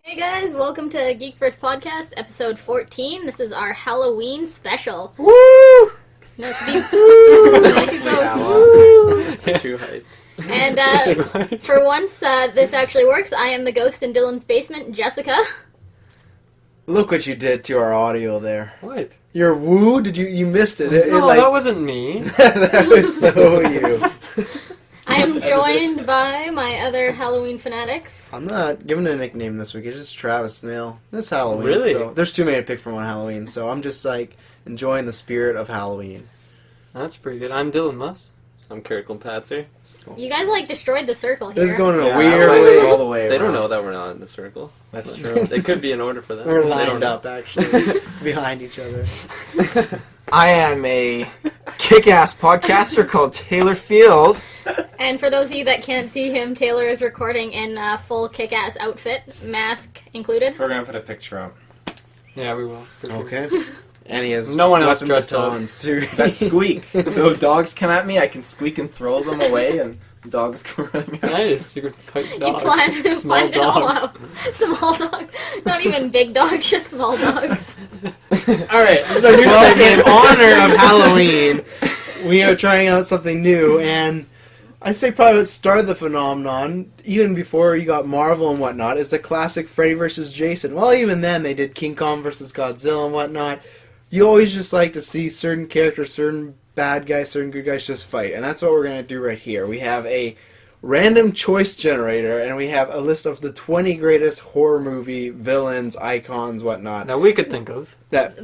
Hey guys, welcome to GeekVerse Podcast, episode 14. This is our Halloween special. Woo! No, it's It's too hype. And for once, this actually works. I am the ghost in Dylan's basement, Jessica. Look what you did to our audio there. What? Your woo? You missed it. No, that wasn't me. That was so you. I am joined by my other Halloween fanatics. I'm not giving it a nickname this week. It's just Travis Snail. It's Halloween. Really? So there's too many to pick from on Halloween, so I'm just like enjoying the spirit of Halloween. That's pretty good. I'm Dylan Muss. I'm Kirkland Patzer. You guys destroyed the circle here. This is going in a Yeah, weird like, way all the way They don't around. know that we're not in a circle. That's true. They could be in order for that. We're They lined don't know. up, actually, behind each other. I am a kick-ass podcaster called Taylor Field. And for those of you that can't see him, Taylor is recording in a full kick-ass outfit, mask included. We're gonna put a picture up. Yeah, we will. For sure. Okay. And he has No one else weapon dressed up. batons, too. That squeak. Though dogs come at me, I can squeak and throw them away, and dogs come running at me. Nice. You could fight You dogs. plan Small it all dogs. out. Small dogs. Not even big dogs, just small dogs. Alright, so new segment in honor of Halloween. We are trying out something new, and I'd say probably what started the phenomenon, even before you got Marvel and whatnot, is the classic Freddy vs. Jason. Well, even then, they did King Kong vs. Godzilla and whatnot. You always just like to see certain characters, certain bad guys, certain good guys just fight, and that's what we're going to do right here. We have a random choice generator, and we have a list of the 20 greatest horror movie villains, icons, whatnot. That we could think of. That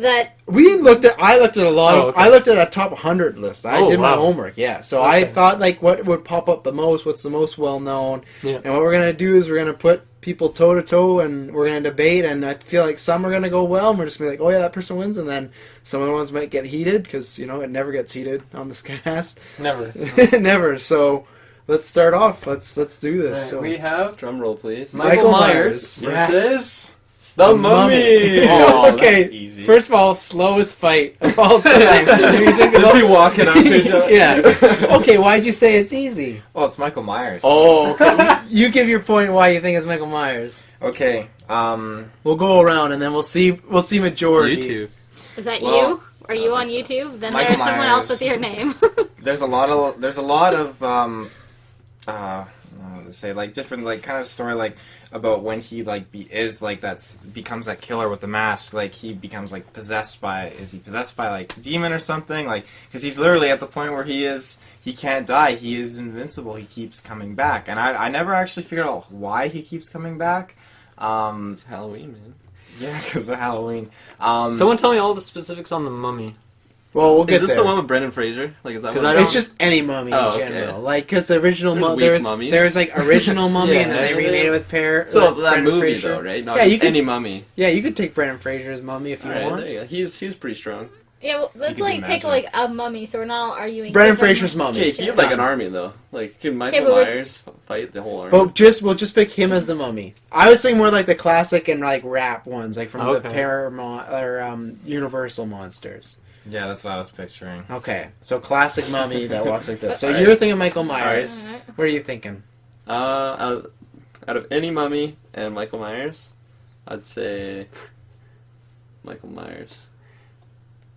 I looked at a lot of. okay. I looked at a top 100 list. I did my wow. homework. Yeah, so Okay. I thought like what would pop up the most, what's the most well known, Yeah. and what we're gonna do is we're gonna put people toe to toe, and we're gonna debate. And I feel like some are gonna go well, and we're just gonna be like, oh yeah, that person wins, and then some of the ones might get heated because it never gets heated on this cast, Never. never. So let's start off. Let's do this. Right, So we have Drum roll, please. Michael Myers versus The the Mummy. Oh, okay. that's easy. First of all, slowest fight of all time. Just be walking up to each other. Yeah. Okay, why'd you say it's easy? Oh, it's Michael Myers. Oh, okay. You give your point why you think it's Michael Myers. Okay. We'll go around and then we'll see majority. YouTube. is that Well, you? Are you on think so. YouTube? Then Michael there's someone else Myers. with your name. There's a lot of say like different like kind of story like about when he like becomes that killer with the mask, like he becomes like possessed by like a demon or something, like because he's literally at the point where he can't die, he is invincible, he keeps coming back, and I never actually figured out why he keeps coming back. It's Halloween, man. Yeah, because of Halloween. Someone tell me all the specifics on the Mummy. Well, we'll get Is this there. the one with Brendan Fraser? Like, is that 'Cause one? I don't- It's just any mummy Oh, in okay. general. Like, because the original There's weak mummies. there's like original mummy, Yeah, and then they and remade then- it with So that Brendan movie, Fraser. though, right? Not Yeah, just you could- any mummy. Yeah, you could take Brendan Fraser's mummy if you All right, want. there you go. He's pretty strong. Yeah, well, let's could be pick magic. a mummy, so we're not all arguing. Brendan different Fraser's mummy. Okay, he had like an army though. Like, can Michael but we're- Myers fight the whole army? But we'll just pick him as the mummy. I was thinking more like the classic and like rap ones, like from the Okay. Paramount or Universal monsters. Yeah, that's what I was picturing. Okay, so classic mummy that walks like this. So Alright. you're thinking Michael Myers. Alright. What are you thinking? Out of any mummy and Michael Myers, I'd say Michael Myers.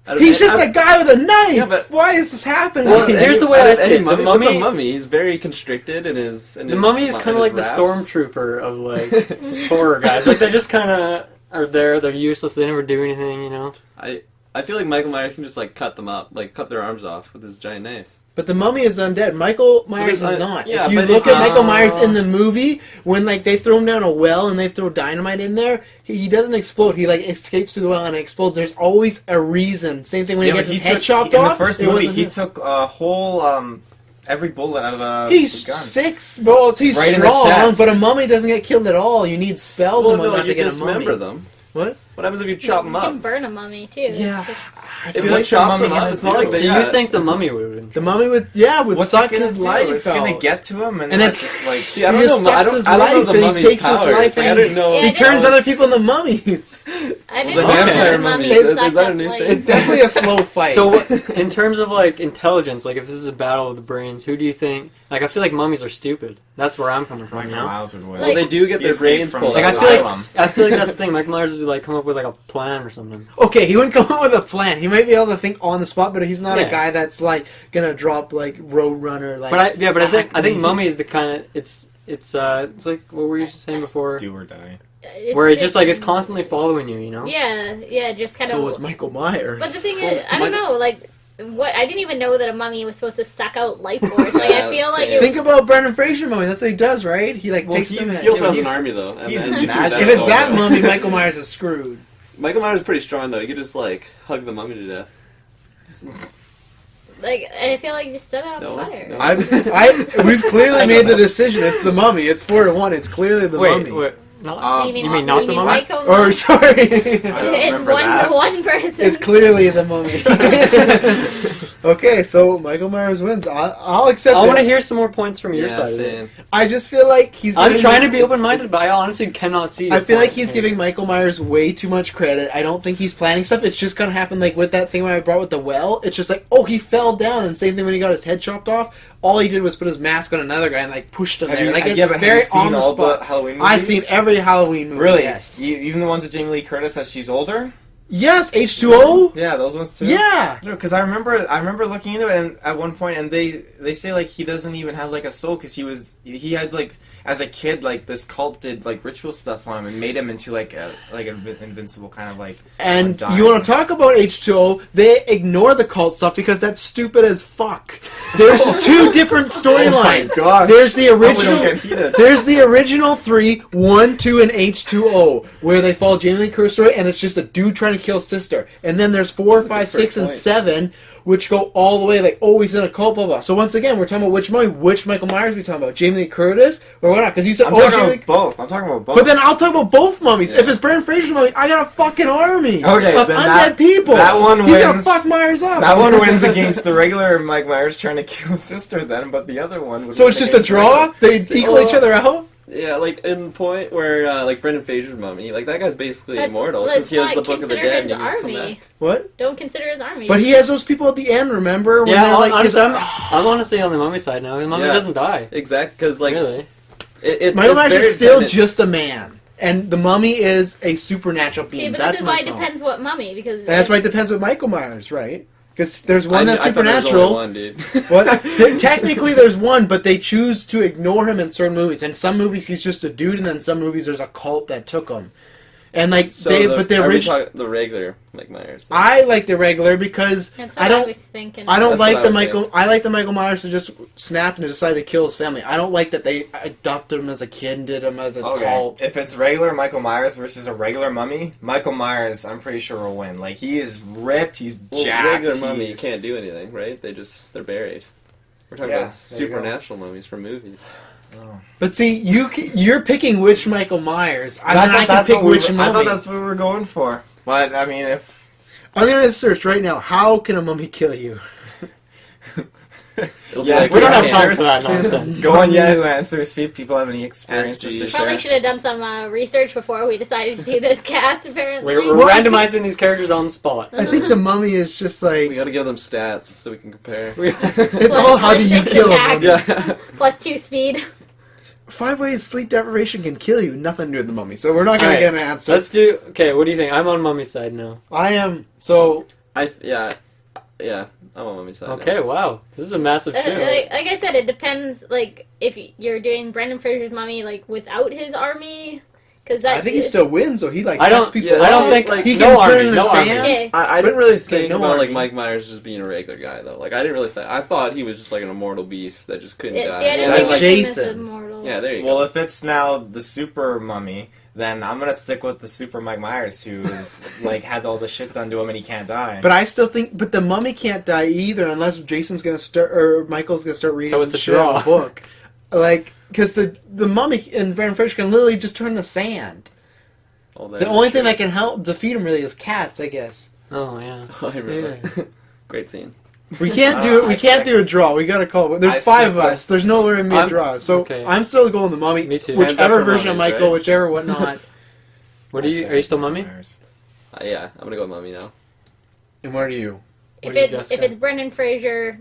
Out of He's any- just a guy with a knife. Yeah, but- Why is this happening? Well, here's the way out I of see any it. The Mummy, what's a mummy- mummy? He's very constricted in his. The Mummy is kind of like the stormtrooper of like horror guys. Like they just kind of are there. They're useless. They never do anything. You know. I feel like Michael Myers can just like cut them up, like cut their arms off with his giant knife. But the mummy is undead. Michael Myers Because is not. yeah, if you but look if at Michael Myers it's- in the movie, when like they throw him down a well and they throw dynamite in there, he doesn't explode. He like escapes through the well and explodes. There's always a reason. Same thing when he gets his head chopped in off. the first it movie, wasn't he him. took a whole every bullet out of a He's gun. 6 bullets. He's Right in the strong, chest. but a mummy doesn't get killed at all. You need spells Well, and no, whatnot you to get a mummy. dismember them. What? What happens if you chop them You up? can burn a mummy too. Yeah. It feel would like chop the him mummy up. gonna It's not do? like So they you think the mummy would? The mummy would What's suck it gonna his do? life It's gonna out. get to him, and And then then- just like. See, I He don't just know. sucks his I don't know life the and he mummy's takes his powers. life Like, I and didn't know. Yeah, He I turns know. other people into mummies. I didn't The know vampire that mummies. mummies Is sucked that a up new life. thing? It's definitely a slow fight. So, in terms of like intelligence, like if this is a battle of the brains, who do you think? Like, I feel like mummies are stupid. That's where I'm coming from. Michael You know? Myers would win. Well, they do get He their escaped brains from pulled the Like, out. asylum. I feel like that's the thing. Michael Myers would like come up with like a plan or something. Okay, he wouldn't come up with a plan. He might be able to think on the spot, but he's not Yeah. a guy that's like gonna drop like Roadrunner. Like, But I think Acme. mummy is the kind of it's like what were you saying before? Do or die. Where it just like it's constantly following you, you know? Yeah, just kind So of. was Michael Myers. But the thing Well, is, I don't know, like, what I didn't even know that a mummy was supposed to suck out life force. Like, I feel like Yeah, it, Think about Brendan Fraser mummy. That's what he does, right? He like Well, takes them. he's- He also has He's- an army though. And he's then you magic. threw If it's that that over. mummy, Michael Myers is screwed. Michael Myers is pretty strong though. You could just like hug the mummy to death. like, I feel like you just stood on No, fire. no. We've clearly made the decision. It's the mummy. It's 4-1. It's clearly the mummy. Wait, not, You you mean not the mummy? Michael Or Myers? sorry, It's remember one that. one person. it's clearly the mummy. Okay, so Michael Myers wins. I'll accept I it. want to hear some more points from your Yeah, side. of it. same. I just feel like he's. I'm giving trying to Mike- be open-minded, but I honestly cannot see. I your feel like point. he's giving Michael Myers way too much credit. I don't think he's planning stuff. It's just gonna happen like with that thing I brought with the well. It's just like, oh, he fell down, and same thing when he got his head chopped off. All he did was put his mask on another guy and like pushed him there. Like it's but have very you seen on the all spot. the Halloween movies? I've seen every Halloween movie. Really? Yes. Even the ones with Jamie Lee Curtis as she's older? Yes. H2O. Yeah, those ones too. Yeah. No, because I remember looking into it, and at one point, and they say like he doesn't even have like a soul because he has like as a kid like this cult did like ritual stuff on him and made him into like an invincible kind of like. And dying. you want to talk about H2O? They ignore the cult stuff because that's stupid as fuck. There's two different storylines. Oh my God. There's the Hope we don't original. get heated. There's the original 3, 1, 2, and H2O, where they follow Jamie Lee Curtis story, and it's just a dude trying to kill his sister. And then there's 4, 5, 6, and point. 7, which go all the way like, oh, he's in a cult, blah blah. So once again, we're talking about which mummy, which Michael Myers we talking about, Jamie Lee Curtis or what not? Because you said, I'm oh, talking Jamie Lee. about both. I'm talking about both. But then I'll talk about both mummies. Yeah. If it's Brendan Fraser's mummy, I got a fucking army Okay, of then undead that- people. that one He's gonna wins. fuck Myers up. that one wins against the regular Mike Myers trying to kill his sister. Then, but the other one. Would So win it's just a against the draw. regular- They equal each other out. Yeah, like in the point where like Brendan Fraser's mummy, like that guy's basically But immortal let's because he has not the Book of the consider Dead his and he just come army. back. What? Don't consider his army. But he has those people at the end. Remember? When Yeah, they're like, honestly, his- I'm honestly on the mummy side now. The mummy Yeah. doesn't die. Exactly, because like Really? Michael it's Myers very is still dependent- just a man, and the mummy is a supernatural See, being. but That's this is my why it problem. depends what mummy, because And that's why it depends with Michael Myers, right? Because there's one that's I thought there was supernatural. only one, dude. What? Technically, there's one, but they choose to ignore him in certain movies. In some movies, he's just a dude, and then some movies, there's a cult that took him. And like So but the are we original, talking the regular Mike Myers? Then? I like the regular because that's what I don't. was thinking. I don't That's like what I the would Michael. I like the Michael Myers who just snapped and decided to kill his family. I don't like that they adopted him as a kid and did him as a cult. If it's regular Michael Myers versus a regular mummy, Michael Myers, I'm pretty sure will win. Like he is ripped, he's Well, jacked. regular mummy, you he's- can't do anything, right? They're buried. We're talking Yeah, about there you go. supernatural mummies from movies. Oh. But see, you're picking which Michael Myers. I I mean, I can that's pick what we which were- I mummy. thought that's what we were going for. But I mean, if I'm gonna search right now. How can a mummy kill you? It'll Yeah, be like We don't have Yeah. time for that nonsense. go on Yahoo Answers, see if people have any experiences to Jeeves. Probably share. should have done some research before we decided to do this cast. Apparently, We're Well, I think- randomizing these characters on the spot. I think the mummy is just We like gotta give them stats so we can compare. it's all how do you Plus kill a attack. mummy. Yeah. plus 2 speed. 5 ways sleep deprivation can kill you. Nothing to do with the mummy. So we're not gonna Alright, get an answer. Let's do. Okay, what do you think? I'm on mummy's side now. I am so. Yeah. I'm on mummy's side. Okay, wow, this is a massive Like, shift. like I said, it depends. Like if you're doing Brendan Fraser's mummy, like without his army, because I think he still wins. So he like I sucks don't. people. yeah, I don't up. think like, he no can army, turn into no army. sand. Okay. I didn't really think no about like army. Mike Myers just being a regular guy though. Like I didn't really think. I thought he was just like an immortal beast that just couldn't Yeah, die. see, I didn't That's think like of him as Jason. immortal. Yeah, there you Well, go. if it's now the super mummy, then I'm gonna stick with the super Mike Myers, who is like had all the shit done to him and he can't die. But I still think, but the mummy can't die either unless Jason's gonna start or Michael's gonna start reading. So it's a shit out of draw. the book, like because the mummy and Brendan Fraser can literally just turn to sand. Oh, The only thing that can help defeat him really is cats, I guess. Oh yeah. Oh, I remember. Great scene. We can't do it. We can't do a draw. We gotta call it. There's I 5 of stick with- us. There's no way to make a draw. So okay. I'm still going the mummy. Me too. Hands up Whichever for version mummies, might go, right? whichever whatnot. What are you? Are you still mummy? Yeah, I'm gonna go with Mummy now. And what are you? If What do you, it's Jessica? Brendan Fraser,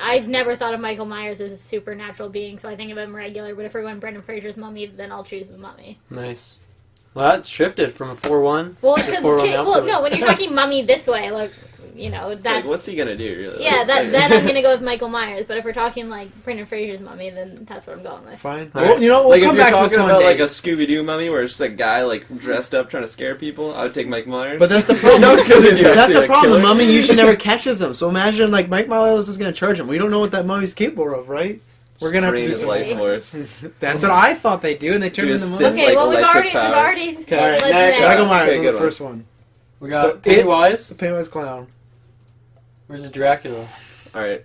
I've never thought of Michael Myers as a supernatural being, so I think of him regular. But if we're going Brendan Fraser's Mummy, then I'll choose the Mummy. Nice. Well, that's shifted from a 4-1. Well, to because 4-1 well, no, absolute. when you're talking Mummy this way, like that's Like, what's he gonna do? Really? yeah. Then I'm gonna go with Michael Myers. But if we're talking like Brendan Fraser's Mummy, then that's what I'm going with. Fine. All Well, right. you know, we'll Like if come you're back to this talking one about day. like a Scooby-Doo mummy where it's just a guy like dressed up trying to scare people, I would take Mike Myers. But that's the problem. No, 'cause he's That's actually the a problem. killer. The mummy usually never catches them. So imagine like Mike Myers is going to charge him. We don't know what that mummy's capable of, right? We're gonna have to Drain do his some. life force. That's what I thought they do, and they turn Do a into sim- mummy. Okay, like well we've electric already Okay, all right, let's next. Michael Myers Okay, was good the one. first one. We got So Pennywise The Pennywise clown. versus Dracula. All right.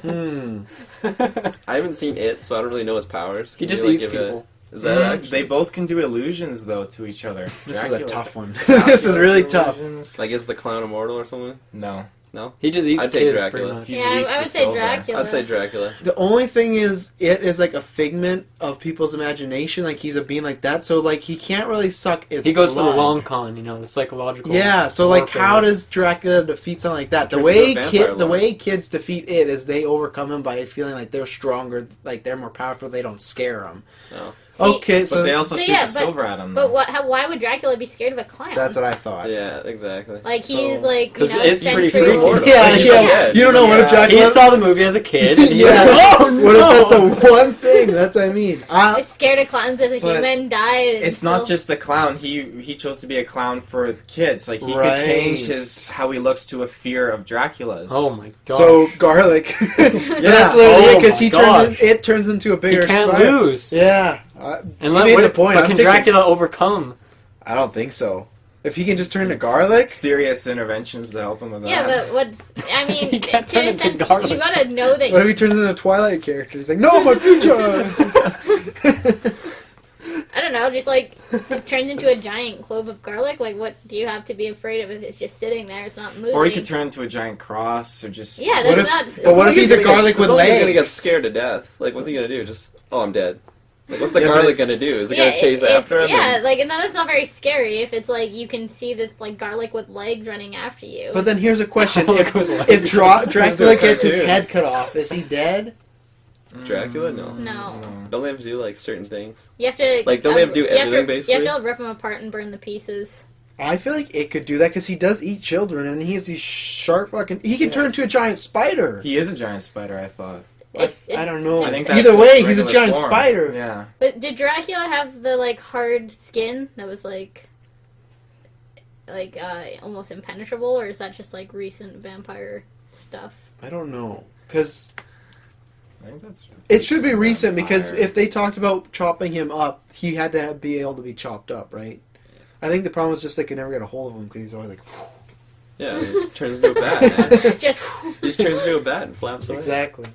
I haven't seen it, so I don't really know his powers. He Can just you, like, eats give people. Is that actually They both can do illusions though to each other. This is a tough one. Dracula This is really tough. illusions. like is the clown immortal or something? No. No. He just eats I'd take kids Dracula. pretty much. He's Yeah, weak I to would say silver. Dracula. I'd say Dracula. The only thing is, it is like a figment of people's imagination. Like he's a being like that, so like he can't really suck its He goes for blood. the long con, you know, the psychological. Yeah, so like, warfare. how does Dracula defeat something like that? The Turns way into a vampire the lord. way kids defeat it is they overcome him by feeling like they're stronger, like they're more powerful. They don't scare them. No. See, Okay, But so they also So, shoot yeah, the silver at him. But why would Dracula be scared of a clown? that's what I thought. Yeah, exactly. Like he's So- like 'Cause you know it's pretty century freaky. old. Yeah, Like, he's yeah. dead. You don't know what if Yeah. Dracula. He saw the movie as a kid, and he Yeah. was like, "Oh What if that's no!" the one thing? That's what I mean. Is scared of clowns as a But human, died. and it's not still- just a clown. He chose to be a clown for the kids. Like he Right. could change his how he looks to a fear of Dracula's. Oh my god! So garlic. Yeah. That's literally Oh because my he gosh. it turns into a he bigger. can't spider. lose. Yeah. And you let, made what, the point. but I'm can thinking- Dracula overcome? I don't think so. If he can just turn to garlic. serious interventions to help him with that. Yeah, but what's I mean, He can't to turn a into sense, garlic. you gotta know that. What if he turns into a Twilight character? He's like, no, my future. I don't know, just like it turns into a giant clove of garlic. Like, what do you have to be afraid of if it's just sitting there? It's not moving. or he could turn into a giant cross, or just Yeah, What that's if- not. but what if he's a garlic It's with not like he's gonna get legs? scared to death. Like, what's he gonna do? Just, oh, I'm dead. Like, what's the Yeah, garlic gonna do? Is it yeah, gonna chase it's- after him? Yeah, and- like no, that's not very scary. If it's like you can see this like garlic with legs running after you. But then here's a question: Garlic if with legs. if Dracula gets his cartoon. head cut off, is he dead? Dracula? No. No. Don't they have to do like certain things? you have to Like, don't they have to do you have everything, to, basically? You have to rip them apart and burn the pieces. I feel like it could do that because he does eat children, and he has these sharp fucking. He can turn into a giant spider. He is a giant spider. I thought. I don't know. I think Either that's way, his he's a regular giant form. spider. Yeah. But did Dracula have the like hard skin that was like almost impenetrable, or is that just like recent vampire stuff? I don't know because I think that's. it should be recent because vampire. if they talked about chopping him up, he had to be able to be chopped up, right? I think the problem is just they could never get a hold of him because he's always like. Yeah, he just turns into a bat, man. Just He just turns into a bat and flaps away. Exactly.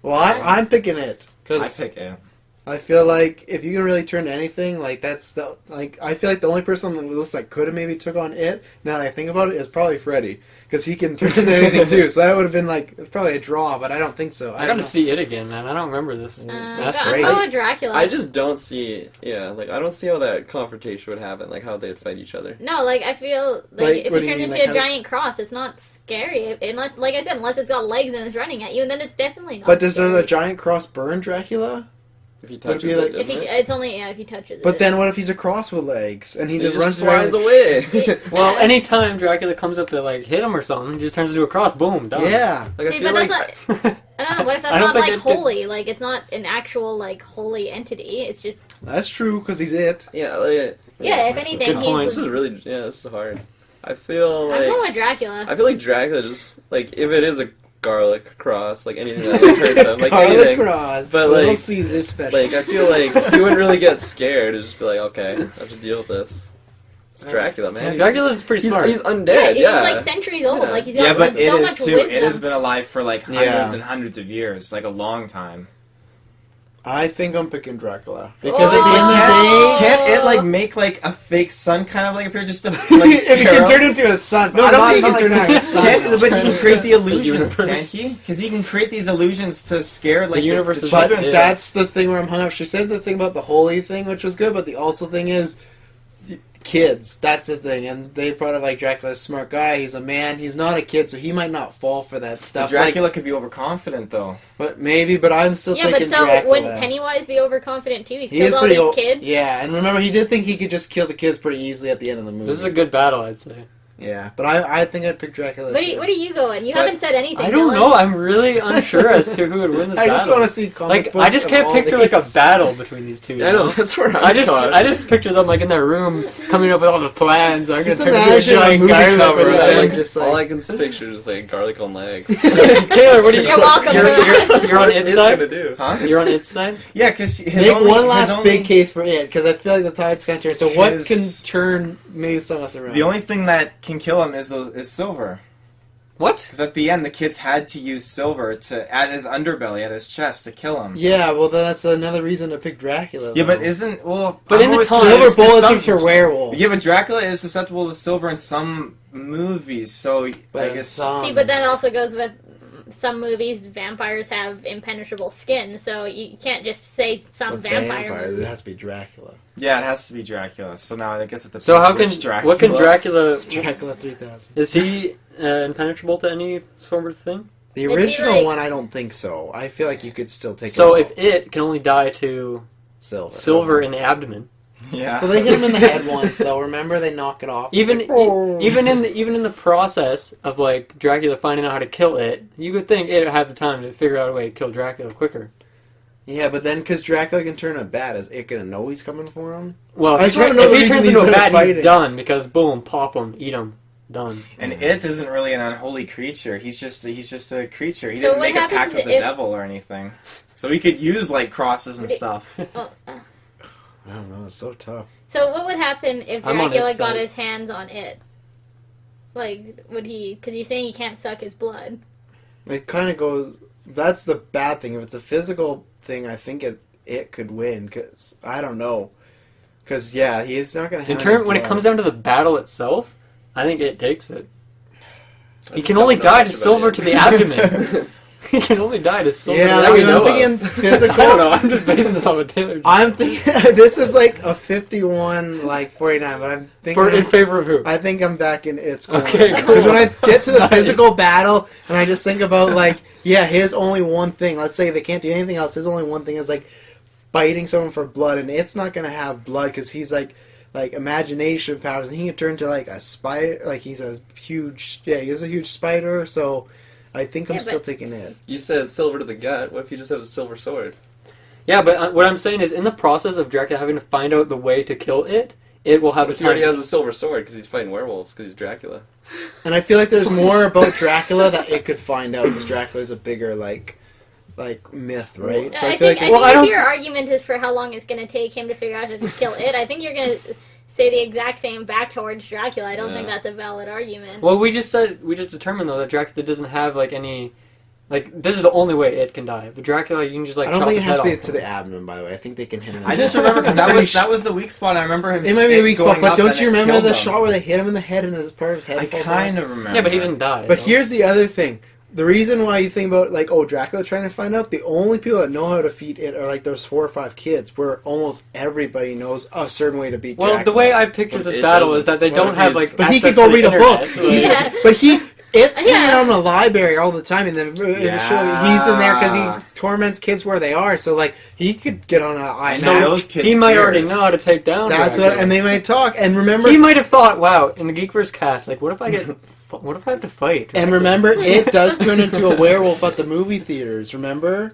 Well, I'm picking it I because pick it. I feel like if you can really turn to anything, like that's the like I feel like the only person on the list that could have maybe took on it. Now that I think about it, is probably Freddy because he can turn into anything too. So that would have been like it's probably a draw, but I don't think so. I don't gotta know. see it again, man. I don't remember this. That's I'm great. going with Dracula. I just don't see, like, I don't see how that confrontation would happen, like, how they'd fight each other. No, like I feel like Like, if what it do you turns mean, into like a how- giant cross, it's not scary. Unless, like I said, unless it's got legs and it's running at you, and then it's definitely not. But does scary. a giant cross burn Dracula? If he Would it touches be like- it, If he, doesn't it? it's only if he touches it. But then what if he's a cross with legs and he He just runs flies around? away. Well, Yeah. anytime Dracula comes up to like hit him or something, he just turns into a cross. Boom, done. Yeah. Like, I See, feel but like... that's not. I don't know. What if that's I don't not think like it could- holy? Like it's not an actual like holy entity. It's just That's true because he's it. Yeah, like... yeah. If that's a anything, good he's. point. This is really... Yeah, this is hard. I feel I'm going like... with Dracula. I feel like Dracula just... Like, if it is a garlic cross, like, anything that like, hurts him, like, Garlic anything... cross. but, Little like- Caesar special. Like, I feel like he wouldn't really get scared. It'd just be like, okay, I have to deal with this. It's Dracula, man. Dracula's pretty smart. He's undead, He's yeah. like centuries old. Yeah. Like he's got Yeah, but so it much is too. wisdom. It has been alive for like hundreds Yeah. and hundreds of years, like a long time. I think I'm picking Dracula. Because at the end of the day... Can't it like make like a fake sun kind of like appear just to like if scare he can him? turn into a sun. No, I don't think he not can turn like- into a sun. But he can create the illusions, universe. can't he? Because he can create these illusions to scare like The universe the is But children. Yeah. that's the thing where I'm hung up. She said the thing about the holy thing, which was good, but the also thing is kids. That's the thing, and they brought up like Dracula's a smart guy. He's a man. He's not a kid, so he might not fall for that But stuff. Dracula could be overconfident though. But maybe. But I'm still Yeah, taking but so Dracula. wouldn't Pennywise be overconfident too? He's He killed is all pretty these kids. Yeah, and remember, he did think he could just kill the kids pretty easily at the end of the movie. This is a good battle, I'd say. Yeah, but I think I'd pick Dracula. What too. are you going? You But haven't said anything. I don't Dylan. know. I'm really unsure as to who would win this I battle. just want to see comic like, books I just of can't all picture like a these. battle between these two. you I know, that's where I'm I just caught. picture them like in their room coming up with all the plans. I'm gonna Just turn into a imagine a giant movie garlic cover with of legs. them just all I like... can picture is like garlic on legs. Taylor, what are you? You're welcome You're, for that. you're on What's its it side. gonna do? Huh? You're on its side. Yeah, because his Make only, one last his only, big case for it, because I feel like the tide's gonna turn. So what His- can turn maybe some of us around? The only thing that can kill him is silver. What? Because at the end, the kids had to use silver to at his underbelly, at his chest, to kill him. Yeah, well then that's another reason to pick Dracula. Yeah, but though. isn't But in the always- time- silver it's bullets some- are for werewolves. Yeah, but Dracula is susceptible to silver in some movies, so But I in guess. some- See, but that also goes with some movies. Vampires have impenetrable skin, so you can't just say some With vampire. vampires, movie. it has to be Dracula. Yeah, it has to be Dracula. So now I guess it depends. So how can which Dracula. what can Dracula? Dracula 3000. Is he impenetrable to any sort of thing? The It'd be original like- one, I don't think so. I feel like you could still take So it if it can only die to silver. silver in the abdomen, Yeah. Well, they hit him in the head once, though. Remember, they knock it off. even It's like, "Oh." even in the process of like Dracula finding out how to kill it, you could think it would have the time to figure out a way to kill Dracula quicker. Yeah, but then because Dracula can turn a bat, is it gonna know he's coming for him? Well, I if just wanna know if the he reason turns he's into a good at bat, fighting. he's done because boom, pop him, eat him, done. And it isn't really an unholy creature. He's just a creature. He So didn't what make a pact happens with the if- devil or anything. So he could use like crosses and stuff. Oh, I don't know. It's so tough. so what would happen if I'm on Dracula its got side. his hands on it? Like, would he? Because he's saying he can't suck his blood. It kind of goes. That's the bad thing. If it's a physical thing, I think it could win. Cause I don't know. Because yeah, he's not gonna. In turn, when it comes down to the battle itself, I think it takes it. He can only die to silver to the abdomen. He can only die to silver. Yeah, that we I'm know thinking of. physical. I don't know. I'm just basing this off of Taylor. I'm thinking this is like a 51, like 49, but I'm thinking In favor of who? I think I'm back in its corner. Okay, Because cool. when I get to the Nice. physical battle, and I just think about like, yeah, his only one thing. Let's say they can't do anything else. His only one thing is like biting someone for blood, and it's not gonna have blood because he's like imagination powers, and he can turn to like a spider. Like he's a huge, he's a huge spider. So I think I'm Yeah, still but- taking it. You said silver to the gut. What if you just have a silver sword? Yeah, but what I'm saying is, in the process of Dracula having to find out the way to kill it, it will have What a if he already time. has a silver sword because he's fighting werewolves because he's Dracula? And I feel like there's more about Dracula that it could find out because Dracula's a bigger like myth, right? I So think, like I Well, I think don't if your s- argument is for how long it's going to take him to figure out how to kill it, I think you're going to say the exact same back towards Dracula. I don't think Yeah. that's a valid argument. Well, we just determined though that Dracula doesn't have like any, like this is the only way it can die. But Dracula, you can just like I don't chop think it his has to head be off. to the abdomen. By the way, I think they can hit him. In I the just head. remember because I'm pretty that was the weak spot. I remember him. It might be a weak spot, going but up don't and you it remember killed the him. shot where they hit him in the head and his part of his head I falls kind off? of remember. Yeah, but he didn't die. But no? here's the other thing. The reason why you think about like, oh, Dracula trying to find out, the only people that know how to feed it are like those 4 or 5 kids, where almost everybody knows a certain way to beat Well, Dracula. the way I picture What this if it battle doesn't? is that they What don't if have he's- like. But he access could go to the read a internet, book. so, He's- Yeah. But it's hanging Yeah. out in the library all the time, and then in the show, he's in there because Yeah. he torments kids where they are. So like he could get on an I iMac. know those kids. he might already fears. know how to take down. That's Dracula. what, and they might talk. And remember, He might have thought, "Wow, in the GeekVerse cast, like, what if I have to fight?" and remember, it does turn into a werewolf at the movie theaters. Remember?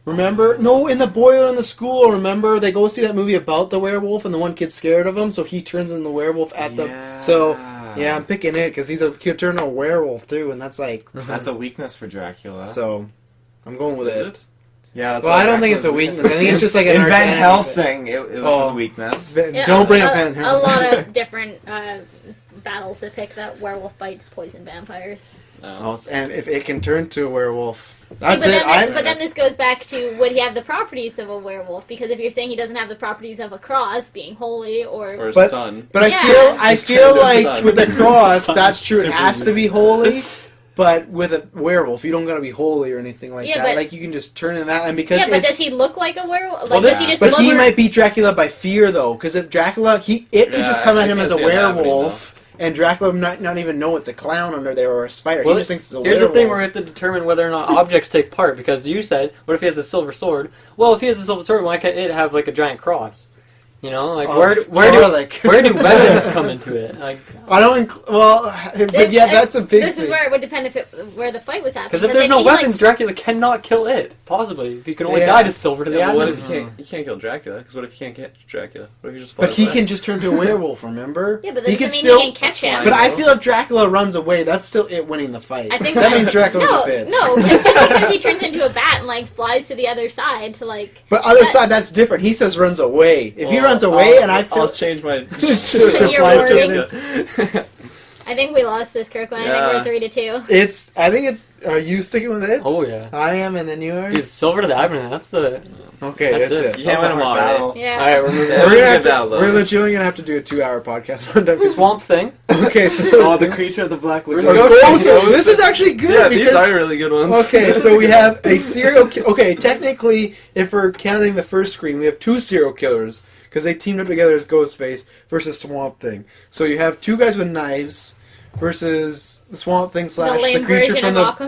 No, in the boiler in the school. Remember, they go see that movie about the werewolf, and the one kid's scared of him, so he turns into the werewolf at the. So yeah, I'm picking it because he'll turn into a werewolf too, and that's like That's a weakness for Dracula. so. I'm going with Is it. it? Yeah, that's Well, why I don't think it's a Dracula's weakness. I think it's just like an in Van arcane- Helsing. It was Oh. his weakness. Yeah, Don't bring up a Van Helsing. lot of different battles to pick that werewolf bites poison vampires. No. And if it can turn to a werewolf, See, that's but, it. but then this goes back to, would he have the properties of a werewolf? Because if you're saying he doesn't have the properties of a cross, being holy, or Or his But- son. But Yeah. I He's feel turned like son. with the cross, that's true. It Super has to weird. be holy. But with a werewolf, you don't gotta be holy or anything like Yeah, that. but- Like you can just turn into that, and because yeah, but it's, does he look like a werewolf? Like, Well, does this- he just but look he might beat Dracula by fear though, because if Dracula, it could Yeah, just come I at him can't as a see it happening, werewolf, and Dracula not even know it's a clown under there or a spider. Well, he just thinks it's a here's werewolf. the thing where we have to determine whether or not objects take part, because you said, what if he has a silver sword? Well, if he has a silver sword, why can't it have like a giant cross? You know, like where do garlic. weapons come into it? Like, I don't. But yeah, that's a big This thing. is where it would depend where the fight was happening. because if there's then no he, weapons, like, Dracula cannot kill it. Possibly, if he can only Yeah. guide his silver to the Yeah, but what abdomen. if you can't kill Dracula? Because what if you can't get Dracula? What if you just But flies he away? can just turn to a werewolf. Remember? Yeah, but he that can doesn't still. mean he can catch him. But I feel if Dracula runs away, that's still it winning the fight. I think that means Dracula's a bitch. No, just because he turns into a bat and like flies to the other side to like. But other But- side, that's different. He says runs away. If he Well, runs away, I'll- and I feel I'll change my. Your wording. I think we lost this, Kirkland. I Yeah. think we're 3-2. I think it's. Are you sticking with it? Oh yeah, I am, and then you are. dude, silver to the abdomen. That's the. Okay, That's that's it. it. You can't That's win a them hard all, battle. Yeah. All right, remember Yeah, We're, it was gonna a have good battle, to, though. we're legitimately gonna have to do a 2-hour podcast one time. Swamp Thing. Okay, so Oh, the creature of the Black Lagoon. This is actually good. Yeah, because, these are really good ones. Okay, so we have a serial. Okay, technically, if we're counting the first screen, we have 2 serial killers because they teamed up together as Ghostface versus Swamp Thing. So you have 2 guys with knives versus the Swamp Thing The slash lame the creature version from of the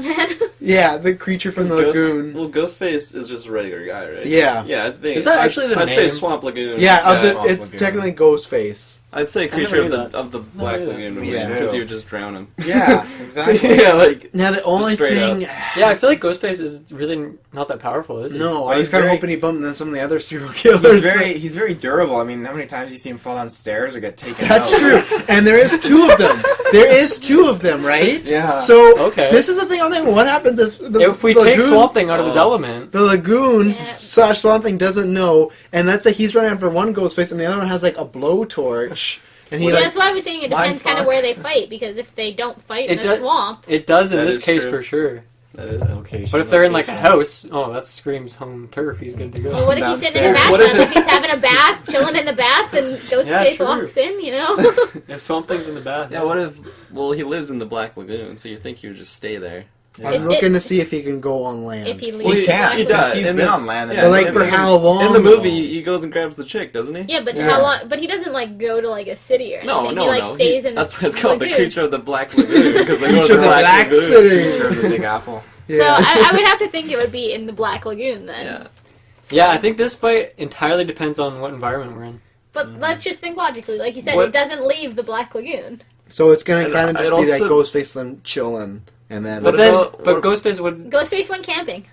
Aquaman. the creature from the lagoon. Well, Ghostface is just a regular guy, right? Yeah. Yeah, I think. Is that actually the I'd say name? Swamp Lagoon. Yeah, Swamp it's Lagoon. technically Ghostface. I'd say never creature knew of the that. of the Black knew that. Lagoon Yeah. because he would just drown him. Yeah, exactly. Yeah, like Now the only straight thing. Yeah, I feel like Ghostface is really not that powerful, is he? No, Well, I was he's kind of very- hoping he bumped than some of the other serial killers. He's very durable. I mean, how many times do you see him fall down stairs or get taken That's out? true, and there is 2 of them. There is 2 of them, right? Yeah. So Okay. this is the thing. I'm thinking, what happens if If we the take lagoon, Swamp Thing out of his Oh. element, the lagoon Yeah. slash Swamp Thing doesn't know, and let's say he's running after one Ghostface, and the other one has like a blowtorch, and he Well, like that's why I was saying it depends kind of Mindfuck. where they fight, because if they don't fight in It the does- swamp, it does in That this is case true. for sure. that is. Okay, But if they're in like a house, oh, that screams home turf. He's good to go. well, what if he's sitting in the Downstairs. bathtub? What if If he's having a bath, chilling in the bath, and Ghostface true. walks in, you know? If Swamp Thing's in the bath, Yeah, what if? Well, he lives in the Black Lagoon, so you think he would just stay there? I'm looking to see if he can go on land. if he leaves Well, he the can't. Black He Lagoon. does. He's In been the- on land. yeah, but like in for the- how long? In the movie, he goes and grabs the chick, doesn't he? Yeah, but Yeah. how long? But he doesn't like go to like a city or No, anything. no, he like no. stays in. That's what it's called, the lagoon. creature of the Black Lagoon, because they go to Creature the of the Black Black Lagoon. City. Creature of the Big Apple. So Yeah. I would have to think it would be in the Black Lagoon then. Yeah. yeah, I think this fight entirely depends on what environment we're in. But let's just think logically. Like you said, What- it doesn't leave the Black Lagoon. So it's gonna And kind of it just be like also- Ghostface them chilling, and then But What then, about- but what- Ghostface would. Ghostface went camping.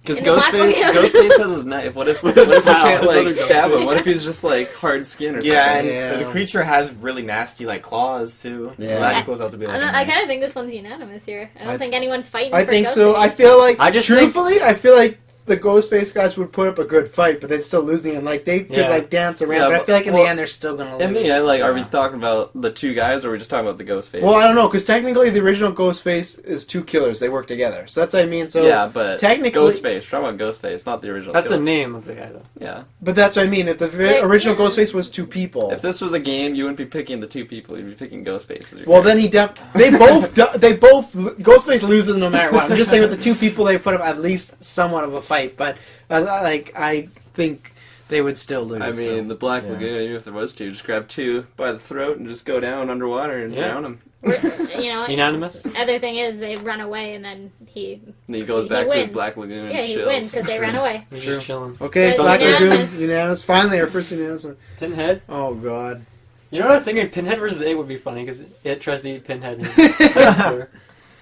Because In the Black Ghostface Lagoon. has his knife. What if we can't His like other stab Ghostface. him? What if he's just like hard skin or Yeah, something? and Yeah. the creature has really nasty like claws too. Yeah. So that goes out to be like. I kind of think this one's unanimous here. I don't I- think anyone's fighting. I for think so. Ghostface. I feel like, I just truthfully, I feel like the Ghostface guys would put up a good fight, but they'd still lose the end. Like they could Yeah. like dance around, Yeah, but I but- feel like in well, the end they're still gonna lose. In the end, like, are we Yeah. talking about the 2 guys, or are we just talking about the Ghostface? Well, I don't know, because technically the original Ghostface is 2 killers. They work together, so that's what I mean. So yeah, but technically- Ghostface. We're talking about Ghostface, not the original. That's the killer. name of the guy, though. Yeah. but that's what I mean. If the They're- original yeah. Ghostface was 2 people, If this was a game, you wouldn't be picking the 2 people. You'd be picking Ghostface. as your well, character. then they both Ghostface loses no matter what. I'm just saying with the 2 people they put up at least somewhat of a fight, but like I think they would still lose. I mean, so, the Black yeah. Lagoon, even if there was 2, just grab 2 by the throat and just go down underwater and Yeah. drown him. You know, Unanimous? other thing is they run away and then he And he goes He back to his wins. Black Lagoon yeah and he chills. wins because they ran away. He's True. just chilling. Okay, So Black unanimous. Lagoon, unanimous. Finally, our first unanimous one. Pinhead? Oh God. You know what I was thinking? Pinhead versus It would be funny, because It tries to eat Pinhead. And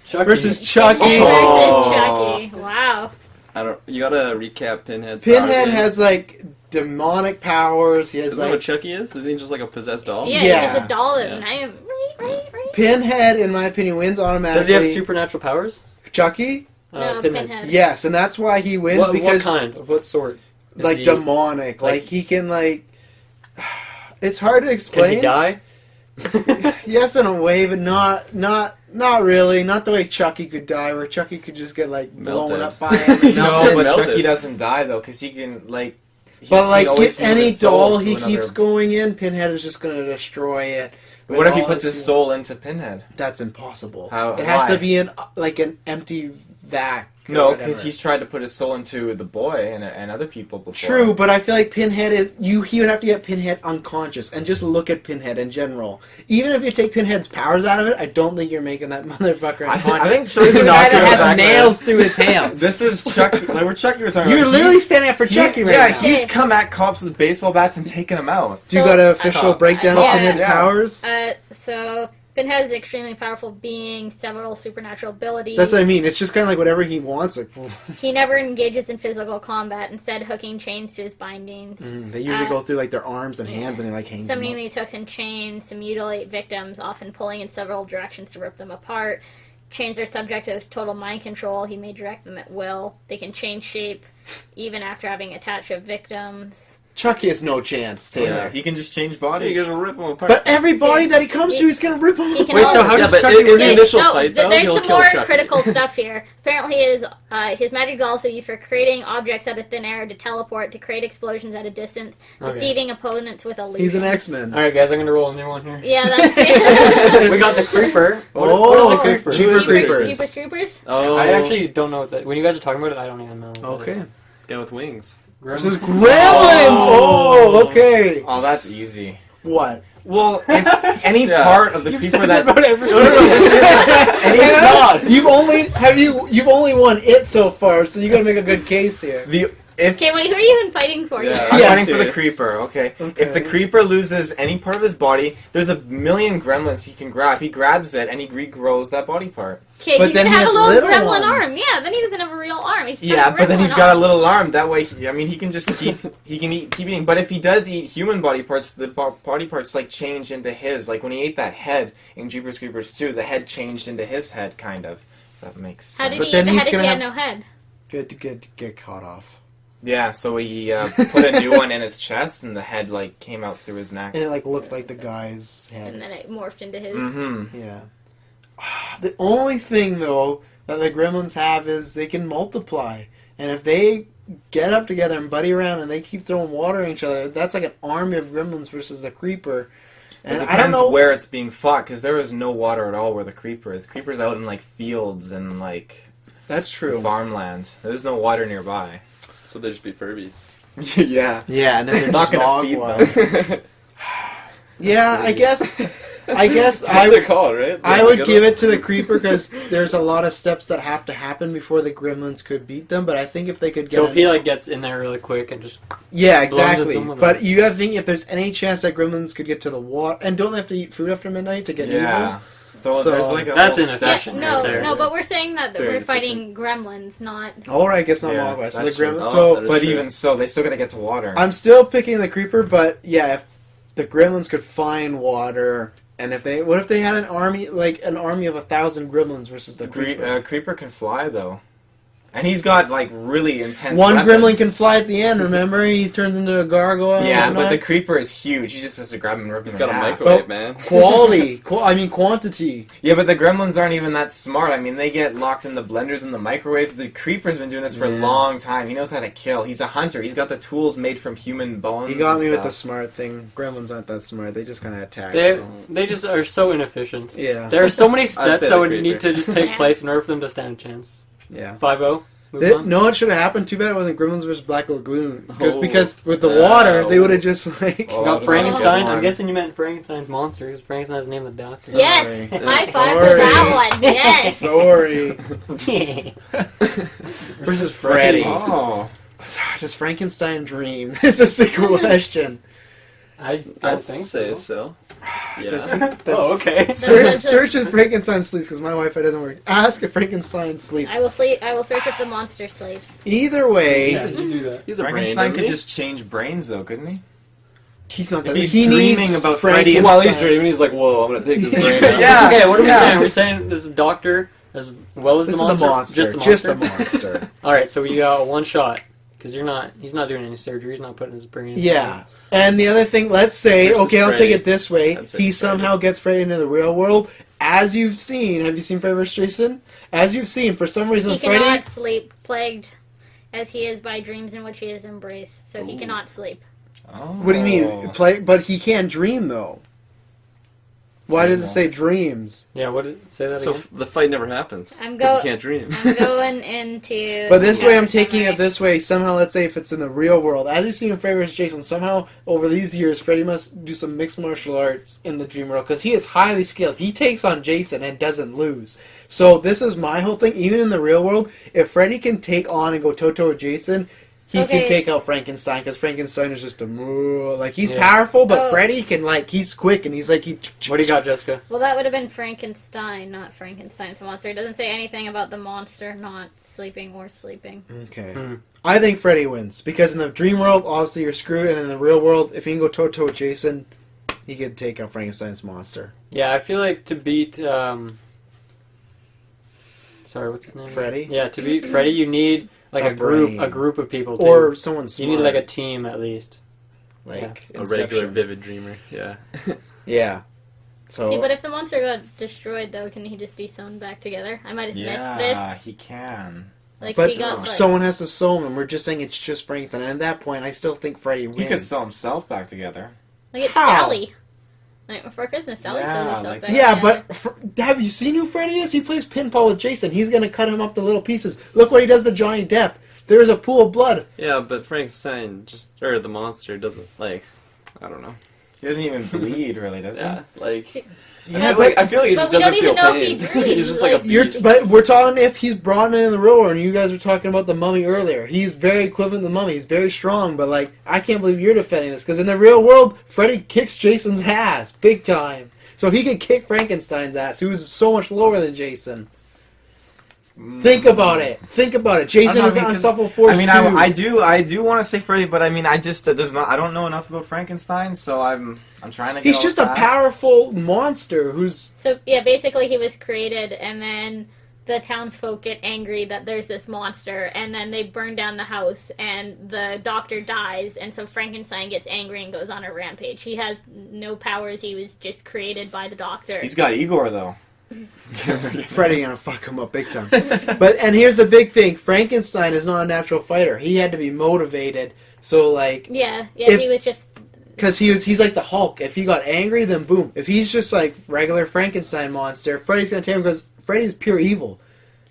Chucky. Versus Chucky. Pinhead Oh. versus Chucky. Wow. I don't. You gotta recap Pinhead's. Pinhead powers. has like demonic powers. He has Isn't that like what Chucky is? Isn't he just like a possessed doll? Yeah, Yeah. he's just a doll that Yeah. I am right. Pinhead, in my opinion, wins automatically. Does he have supernatural powers? Chucky? No, Pinhead. Pinhead. Yes, and that's why he wins What because kind? Of what sort? Is like he- demonic. Like he can like. It's hard to Can explain. he die? Yes, in a way, but not really. Not the way Chucky could die, where Chucky could just get like blown Melted. up by him. No, but melted. Chucky doesn't die though, because he can like. But like always move any his soul doll to he another- keeps going in, Pinhead is just going to destroy it. with What if he all puts his soul into Pinhead? That's impossible. How- It has why? to be an empty vac. or No, whatever. because he's tried to put his soul into the boy and other people before. True, but I feel like Pinhead is he would have to get Pinhead unconscious and just look at Pinhead in general. Even if you take Pinhead's powers out of it, I don't think you're making that motherfucker I unconscious. think This is Chucky a guy knocks that him has back nails through his hands. This is Chucky. Like we're Chucky. We're talking You're about. literally He's- standing up for Chucky right yeah, now. he's come at cops with baseball bats and taken them out. Do you So- got an official breakdown of Yeah. Pinhead's Yeah. powers? So Pinhead is an extremely powerful being, several supernatural abilities. That's what I mean. It's just kind of like whatever he wants. Like, He never engages in physical combat, instead hooking chains to his bindings. they usually Uh, go through like their arms and hands, and he like hangs them Summoning up. these hooks and chains to mutilate victims, often pulling in several directions to rip them apart. Chains are subject to total mind control. He may direct them at will. They can change shape even after having attached to victims. Chucky has no chance, Taylor. Yeah, he can just change You bodies. gotta rip them apart. But every body that he comes to, he's gonna rip him. He can Wait, so also- how does but Chucky in the release? initial fight, though, there's he'll some kill more Chucky. critical stuff here. Apparently, his magic is also used for creating objects out of thin air to teleport, to create explosions at a distance, Okay. deceiving opponents with illusions. He's an X-Men. Alright, guys, I'm gonna roll a new one here. Yeah, that's it. We got the Creeper. What Oh, is a Creeper? Jeepers Creepers. Jeepers Creepers? Oh, I actually don't know what that. When you guys are talking about it, I don't even know. what that Okay. is. guy with wings. This is Gremlins! Oh, okay. Oh, that's easy. What? Well, if any Yeah. part of the You've creeper said that that about every No, no, no, single and it's not. You've only won it so far, so you gotta make a good case here. Okay, wait, who are you even fighting for? Yeah. I'm Yeah. fighting for the creeper, okay? If the creeper loses any part of his body, there's a million gremlins he can grab. He grabs it and he regrows that body part. Okay, But he then can he have a has little little gremlin ones. arm. Yeah, then he doesn't have a real arm. He's Yeah, but then he's gremlin got a arm. little arm. That way, he can just keep keep eating. But if he does eat human body parts, the body parts like change into his. Like when he ate that head in Jeepers Creepers 2, the head changed into his head, kind of. That makes sense. How did But he then eat the he's head if gonna he had have- no head? Good to get caught off. Yeah, so he put a new one in his chest, and the head like came out through his neck. And it like looked like the guy's And head. then it morphed into his. Mm-hmm. Yeah. The only thing though that the gremlins have is they can multiply. And if they get up together and buddy around and they keep throwing water at each other, that's like an army of gremlins versus the creeper. And It I don't depends know where it's being fought, because there is no water at all where the creeper is. The creeper's out in like fields and like That's true. farmland. There's no water nearby. So they just be Furbies. Yeah. Yeah, and then It's they're not just gonna dog feed wild. them. Yeah, I guess That's what I they're called, right? I The would good give ones? it to the creeper because there's a lot of steps that have to happen before the gremlins could beat them. But I think if they could get So if he like gets in there really quick and just yeah, belongs in exactly. someone But else. you gotta think if there's any chance that gremlins could get to the water, and don't they have to eat food after midnight to get Yeah. So, So- there's like a That's whole inefficient. step. Yeah, That's no, right there. no, but we're saying that Very we're fighting gremlins, not. evil? All right, I guess not Yeah, Wild West. So the that's true. gremlins. Oh, So that is But true. even so, they still gotta get to water. I'm still picking the creeper, but yeah, if the gremlins could find water, and what if they had an army of 1,000 gremlins versus the creeper? Creeper can fly though, and he's got like really intense. One weapons. gremlin can fly at the end. Remember, he turns into a gargoyle. Yeah, and but the whatnot. creeper is huge. He just has to grab him and rip He's him got in a half. microwave, man. quality. Quantity. Yeah, but the gremlins aren't even that smart. I mean, they get locked in the blenders and the microwaves. The creeper's been doing this for a Yeah. long time. He knows how to kill. He's a hunter. He's got the tools made from human bones. You got and me with the stuff. smart thing. Gremlins aren't that smart. They just kind of attack. they So. they just are so inefficient. Yeah. There are so many steps say that the would creeper. need to just take Yeah. place in order for them to stand a chance. Yeah. 5-0. Move on. No, it should have happened. Too bad it wasn't Gremlins versus Black Lagoon. Oh. Because with the water, they would have just like. Oh, You got that'd be a Frankenstein. good I'm one. guessing you meant Frankenstein's monster because Frankenstein's name of the doctor. Yes! Sorry. High five Sorry. for that one, yes! Sorry. Versus Versus Freddy. Oh, Does Frankenstein dream? This is the question. I don't I'd think say so. so. Does- Yeah. does- Oh, okay. search if Frankenstein sleeps because my Wi-Fi doesn't work. Ask if Frankenstein sleeps. I will sleep. I will search if the monster sleeps. Either way, Yeah, you do that. He's a brain, Frankenstein doesn't could he? just change brains though, couldn't he? he's not If that. he's He dreaming needs about Freddy and While Frankenstein. he's dreaming, he's like, "Whoa, I'm gonna take this brain out." Yeah. Okay, what are we Yeah. saying? We're saying this is a doctor as well as This the is monster. the monster. Just the monster. All right, so we got one shot because he's not doing any surgery. He's not putting his brain. in. Yeah. And the other thing, let's say, Versus okay, I'll take Freddy. it this way. I'd say He Freddy. somehow gets Freddy into the real world. As you've seen, have you seen Freddy vs. Jason? As you've seen, for some reason, He Freddy... cannot sleep, plagued as he is by dreams in which he is embraced. So he cannot sleep. Oh. What do you mean? But he can dream, though. Why does it say dreams? Yeah, say that So again? the fight never happens. I'm Because go- you can't dream. I'm going into... But this way, I'm Yeah, taking it summary. this way. Somehow, let's say if it's in the real world, as you've seen in Freddy vs. Jason, somehow over these years, Freddy must do some mixed martial arts in the dream world because he is highly skilled. He takes on Jason and doesn't lose. So this is my whole thing. Even in the real world, if Freddy can take on and go toe-to-toe with Jason, he Okay. can take out Frankenstein because Frankenstein is just he's Yeah. powerful, but Oh. Freddy can he's quick and he's like What do you got, Jessica? Well, that would have been Frankenstein, not Frankenstein's monster. It doesn't say anything about the monster not sleeping or sleeping. Okay. Hmm. I think Freddy wins because in the dream world, obviously you're screwed, and in the real world, if you can go toe-to-toe with Jason, he could take out Frankenstein's monster. Yeah, I feel like to beat sorry, what's his name? Freddy? Yeah, to beat Freddy, you need like A brain. a group of people too. Or someone smart. you need like a team at least. like A regular Inception. vivid dreamer. Yeah. Yeah. So See, but if the monster got destroyed, though, can he just be sewn back together? I might have Yeah, missed this. he can. Like, but he got, like, someone has to sew him, and we're just saying it's just Frankenstein. And at that point, I still think Freddy wins. He could sew himself back together. like it's How? Sally. Like, before Christmas, Sally Yeah, sewed herself like- back Yeah, together. but have you seen who Freddy is? He plays pinball with Jason. He's gonna cut him up to little pieces. Look what he does to Johnny Depp. There is a pool of blood. Yeah, but Frankenstein or the monster doesn't, I don't know. He doesn't even bleed, really, does he? Yeah, Yeah, I feel like he but just we doesn't don't even feel know if pain. he dreams, He's just like a like- beast. But we're talking if he's brought in the real world, and you guys were talking about the mummy earlier. He's very equivalent to the mummy. He's very strong, but I can't believe you're defending this because in the real world, Freddy kicks Jason's ass big time. So he could kick Frankenstein's ass, who's so much lower than Jason. Think about it. Think about it. Jason I is mean, on 'cause- Supple Force I mean, 2. I do want to say Freddy, but I mean, I don't know enough about Frankenstein, so I'm trying to. Get He's all just the a facts. powerful monster who's... So, yeah, basically he was created, and then the townsfolk get angry that there's this monster, and then they burn down the house, and the doctor dies, and so Frankenstein gets angry and goes on a rampage. He has no powers, he was just created by the doctor. He's got Igor though. Freddy gonna fuck him up big time. And here's the big thing. Frankenstein is not a natural fighter. He had to be motivated. So, Yeah, If- he was just... because he's like the Hulk. If he got angry, then boom. If he's just like regular Frankenstein monster, Freddy's gonna take him because Freddy's pure evil.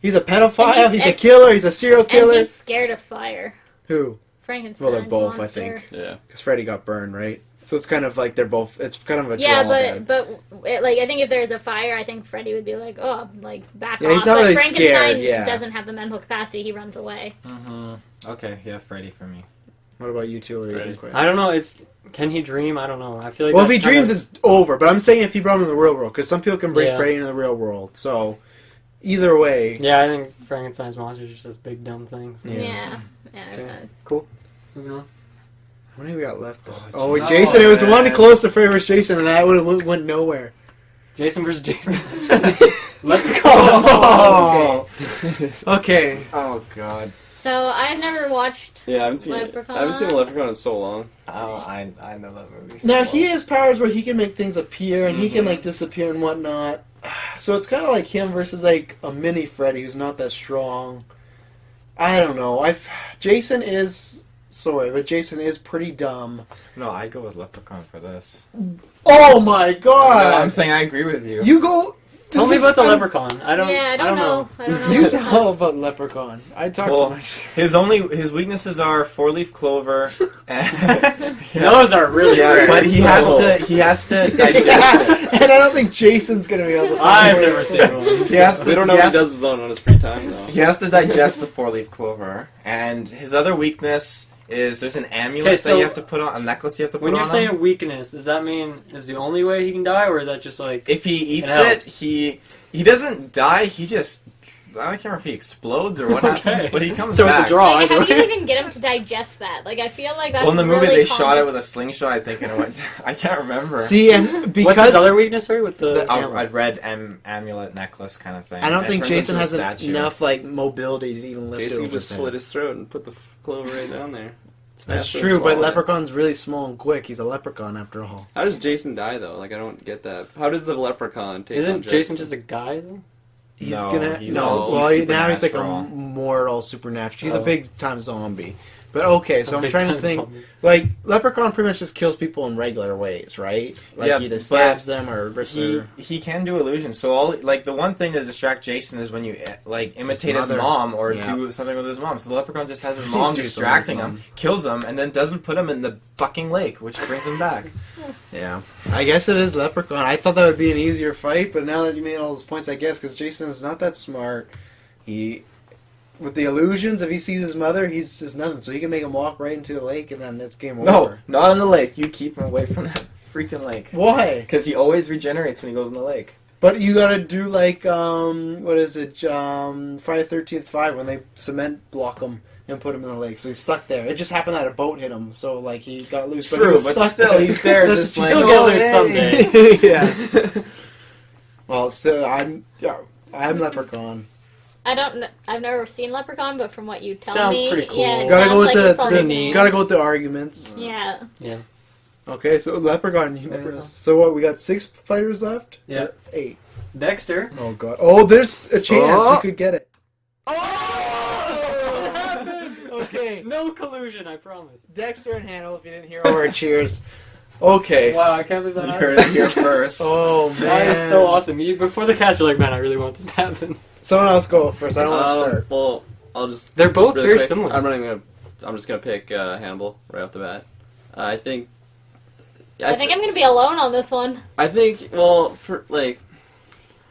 He's a pedophile. And He's a killer. He's a serial And killer. he's scared of fire. Who? Frankenstein. Well, they're both, monster. I think. Yeah. Because Freddy got burned, right? So it's kind of like they're both. It's kind of a Yeah, draw then. but I think if there's a fire, I think Freddy would be like, oh, back Yeah, off. he's not but really Frankenstein scared, yeah. doesn't have the mental capacity. He runs away. Mm-hmm. Okay, yeah, Freddy for me. What about you two? Or you Freddy. didn't quit? I don't know. Can he dream? I don't know. I feel like. Well, if he that's kind dreams, of- it's over. But I'm saying if he brought him in the real world, because some people can bring Yeah. Freddy into the real world. So either way, Yeah, I think Frankenstein's monster just does big dumb things. Yeah. Yeah. Okay. Moving on. how many we got left? Oh, Oh, geez. Jason! Oh, It was one man. close to Freddy vs. Jason, and that would went nowhere. Jason versus Jason. Oh. Okay. Oh god. So I've never watched. Yeah, I haven't seen Leprechaun. I haven't seen Leprechaun in so long. Oh, I know that movie. So Now well. he has powers where he can make things appear and he can Mhm. disappear and whatnot. So it's kind of like him versus a mini Freddy who's not that strong. I don't know. Jason is but Jason is pretty dumb. No, I'd go with Leprechaun for this. Oh my god! No, I'm saying I agree with you. You go. Tell me this about the is- leprechaun. I don't. Yeah, I don't know. I don't know. You what's going tell on. about Leprechaun. I talk Well, too much. His weaknesses are 4-leaf clover. And, Those are really yeah, rare. but he has to digest it. And I don't think Jason's gonna be able to. I've never seen one. He has to, We don't know he what has he does his own on his free time though. He has to digest the 4-leaf clover, and his other weakness is there's an amulet Okay, that so you have to put on, a necklace you have to put When on you're saying him. weakness, does that mean is the only way he can die, or is that just like If he eats It it, helps. he doesn't die. He just I don't care if he explodes or what Okay. happens, but he comes So it's a back. draw. Like, how either do you way. even get him to digest that? Like, I feel like that's Well, in the movie really they shot it with a slingshot, I think, and it went. I can't remember. See, and because What's his other weakness? Sorry, with the a red amulet necklace kind of thing. I don't And it think turns Jason into a has statue. enough mobility to even lift Jason it could over just his slit head. his throat and put the clover right down there. That's faster true, than but swallowing. Leprechaun's really small and quick. He's a leprechaun after all. How does Jason die though? Like I don't get that. How does the leprechaun take on Isn't Jason just a guy though? He's No, gonna he's no. all- Well, he's now he's like a supernatural. mortal supernatural. He's a Oh. big time zombie. But okay, so A I'm big trying to time think. zombie. Like Leprechaun pretty much just kills people in regular ways, right? Like Yeah, he just but stabs them or rips their. He can do illusions. So all like the one thing to distract Jason is when you like imitate his mother. mom or Yeah. do something with his mom. So the leprechaun just has his Do mom something distracting with him, his kills him, and then doesn't put him in the fucking lake, which brings him back. Yeah, I guess it is Leprechaun. I thought that would be an easier fight, but now that you made all those points, I guess because Jason is not that smart. He, with the illusions, if he sees his mother, he's just nothing. So he can make him walk right into a lake, and then it's game No, over. not in the lake. You keep him away from that freaking lake. Why? Because he always regenerates when he goes in the lake. But you gotta do like what is it? Friday 13th 5 when they cement block him and put him in the lake, so he's stuck there. It just happened that a boat hit him, so like he got loose. But he True, was but stuck still, he's there That's just what like, you- He'll oh, get there hey. someday. yeah. Well, so I'm Leprechaun. I don't know. I've never seen Leprechaun, but from what you tell Sounds me, pretty cool. yeah, it Gotta go sounds with like the, it's probably the neat. gotta go with the arguments. Yeah. Yeah. Okay, so Leprechaun unanimous. Leprechaun. So what? We got 6 fighters left. Yeah. Or 8. Dexter. Oh god. Oh, there's a chance Oh. we could get it. What happened? Okay. No collusion, I promise. Dexter and Hannibal. If you didn't hear all our cheers. Okay. Wow, I can't believe that You happened. heard it here first. Oh man. That is so awesome. You, before the cast, you're like, man, I really want this to happen. Someone else go first. I don't want to start. Well, I'll just. They're both really very quick, similar. I'm just gonna pick Hannibal right off the bat. I think. I think I'm gonna be alone on this one. I think. Well, for like.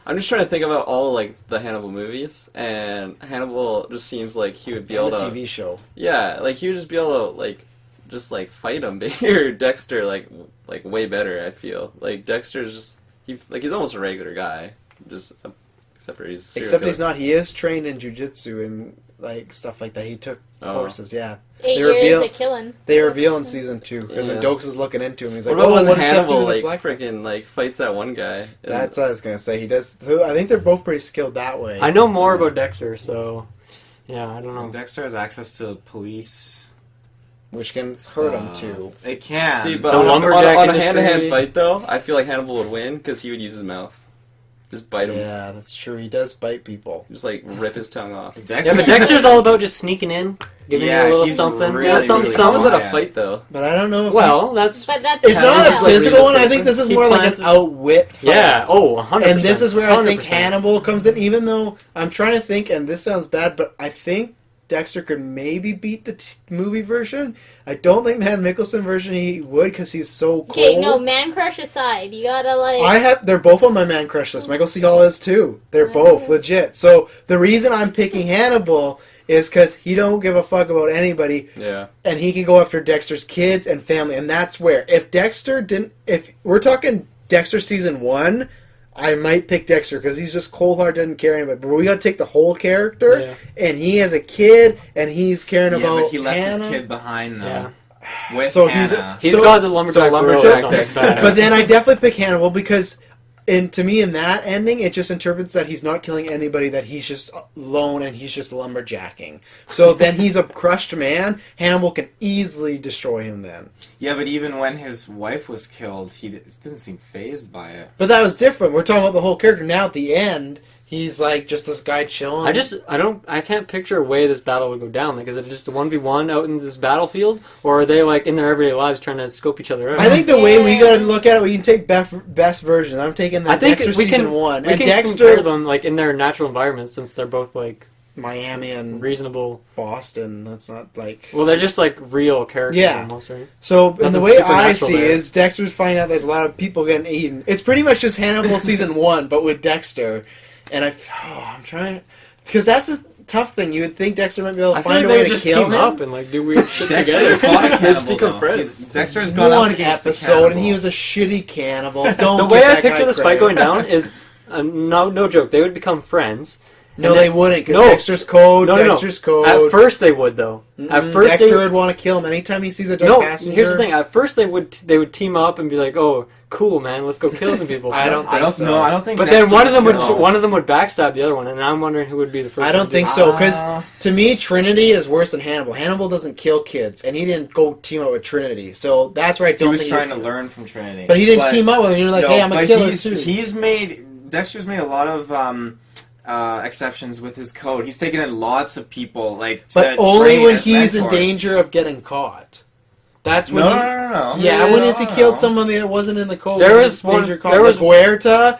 I'm just trying to think about all like the Hannibal movies, and Hannibal just seems like he would be And able the to. TV show. Yeah, like he would just be able to like, just like fight him. Or Dexter like way better. I feel like Dexter's just he's almost a regular guy, just except for he's a serial Except killer. he's not. He is trained in jujitsu and like stuff like that. He took courses. Yeah. 8 They years reveal- of killing. They reveal in season 2 because when Yeah. Dokes is looking into him, he's What like, about "Oh, when what does that have to do Hannibal with like black?" freaking like fights that one guy? And- That's what I was gonna say. He does. I think they're both pretty skilled that way. I know more about Dexter, so yeah, I don't know. Dexter has access to police. which can hurt him stuff. too. It can. See, but The on lumberjack a industry. hand-to-hand fight though, I feel like Hannibal would win because he would use his mouth, just bite him, Yeah, that's true. He does bite people. just like rip his tongue off. Dexter, Yeah, but Dexter's all about just sneaking in, giving Yeah, you a little he's something. really, Yeah, really some, good. some. How is that Yeah. a fight though? But I don't know if Well, that's But that's it's not a just like physical one. I Reedus think this is He more like plants an his- outwit fight. yeah. Oh, 100%. And this is where I think 100%. Hannibal comes in, even though I'm trying to think, and this sounds bad, but I think Dexter could maybe beat the movie version. I don't think Matt Mickelson version he would because he's so cold. okay. No, man crush aside, you gotta like. They're both on my man crush list. Michael C. Hall is too. They're both legit. So the reason I'm picking Hannibal is because he don't give a fuck about anybody, Yeah. and he can go after Dexter's kids and family, and that's where if we're talking Dexter season 1, I might pick Dexter because he's just cold hard, doesn't care anybody. But we got to take the whole character, Yeah. and he has a kid, and he's caring yeah, about but he left Hannah. his kid behind though. Yeah. With So he's Hannah. He's So- got the lumberjack. lumberjack grills on his Dexter. back. But then I definitely pick Hannibal because, to me, in that ending, it just interprets that he's not killing anybody, that he's just alone and he's just lumberjacking. So then he's a crushed man. Hannibal can easily destroy him then. Yeah, but even when his wife was killed, he didn't seem phased by it. But that was different. We're talking about the whole character. Now at the end, he's like just this guy chilling. I can't picture a way this battle would go down. Like, is it just a 1v1 out in this battlefield? Or are they, like, in their everyday lives trying to scope each other out? I think the way we gotta look at it, we can take best version. I'm taking the I think Dexter we season can, 1. we And can Dexter, compare them, like, in their natural environments since they're both, like, Miami and reasonable. Boston. That's not like... Well, they're just, like, real characters Yeah. almost, right? So, and the Nothing way I supernatural see there. is Dexter's finding out there's a lot of people getting eaten. It's pretty much just Hannibal season 1, but with Dexter. And I'm trying to... Because that's a tough thing. You would think Dexter might be able to I feel find like a they way would to just kill team him. up and, like, do weird shit Dexter together. fought a Just cannibal, become though. friends. Dexter's gone up One against the episode, and he cannibal. was a shitty cannibal. Don't The give way I that picture guy this credit. fight going down is, no joke, they would become friends, No, And they then- wouldn't, because No. Dexter's code, No. Dexter's code. At first they would though. At first Dexter would want to kill him anytime he sees a dark No, passenger. here's the thing. At first they would team up and be like, "Oh, cool, man, let's go kill some people." I don't think so. No, I don't think. But then Dexter one of them would would backstab the other one, and I'm wondering who would be the first. I one don't to think do it. so, because to me, Trinity is worse than Hannibal. Hannibal doesn't kill kids, and he didn't go team up with Trinity. So that's where I He don't was think trying to did. learn from Trinity, But he didn't team up with him. You're like, hey, I'm a but killer too. Dexter's made a lot of exceptions with his code. He's taken in lots of people, like to But only train when as he's in mentors. danger of getting caught. That's when. No. Yeah, when has he No. killed somebody that wasn't in the code? There when was he's one- danger caught? there was- Huerta,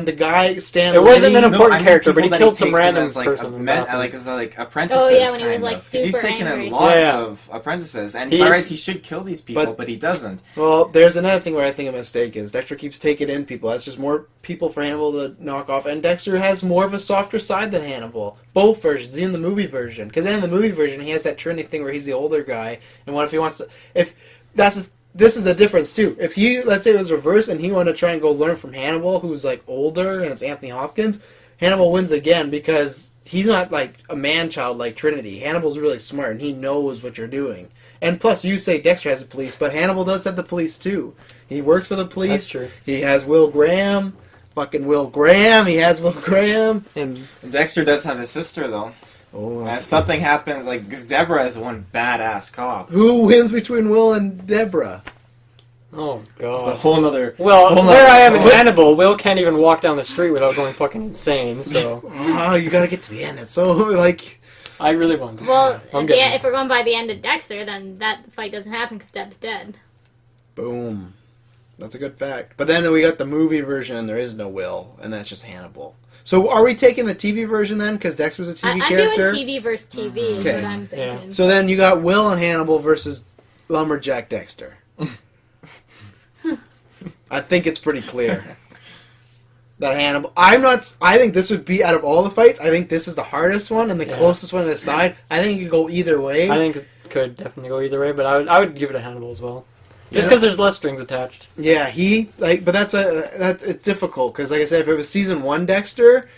the guy Stan. It wasn't Lenny. an important I mean character, but he people that killed some takes in random as, like, person. in Battlefield. like apprentices. Oh, yeah, when he was, kind like, of. 'Cause he's super taken angry. in lots Yeah. of apprentices, and He- by rights he should kill these people, But- but he doesn't. Well, there's another thing where I think a mistake is Dexter keeps taking in people. That's just more people for Hannibal to knock off, and Dexter has more of a softer side than Hannibal. Both versions, even the movie version. Because in the movie version, he has that Trinity thing where he's the older guy, and what if he wants to? This is the difference too. If he, let's say it was reversed, and he wanted to try and go learn from Hannibal, who's like older, and it's Anthony Hopkins, Hannibal wins again because he's not like a man-child like Trinity. Hannibal's really smart, and he knows what you're doing. And plus, you say Dexter has the police, but Hannibal does have the police too. He works for the police. That's true. He has Will Graham. Fucking Will Graham. He has Will Graham. And Dexter does have his sister though. oh, And if something happens, like because Deborah is one badass cop. who wins between Will and Deborah? Oh It's a god. whole nother. Well, whole where nother- I am in Hannibal, Will can't even walk down the street without going fucking insane. So Oh, you gotta get to the end. It's so like. I really want to. Well, I'm at getting if we're going by the end of Dexter, then that fight doesn't happen because Deb's dead. Boom. That's a good fact. But then we got the movie version, and there is no Will, and that's just Hannibal. So are we taking the TV version then? Because Dexter's a TV I'm character. doing TV versus TV is Okay. what I'm thinking. So then you got Will and Hannibal versus Lumberjack Dexter. I think it's pretty clear that Hannibal. I think this would be out of all the fights. I think this is the hardest one and the Yeah. closest one to decide. I think it could go either way. I think it could definitely go either way, but I would give it a Hannibal as well. Just Yeah. because there's less strings attached. Yeah, but that's it's difficult because, like I said, if it was season 1 Dexter,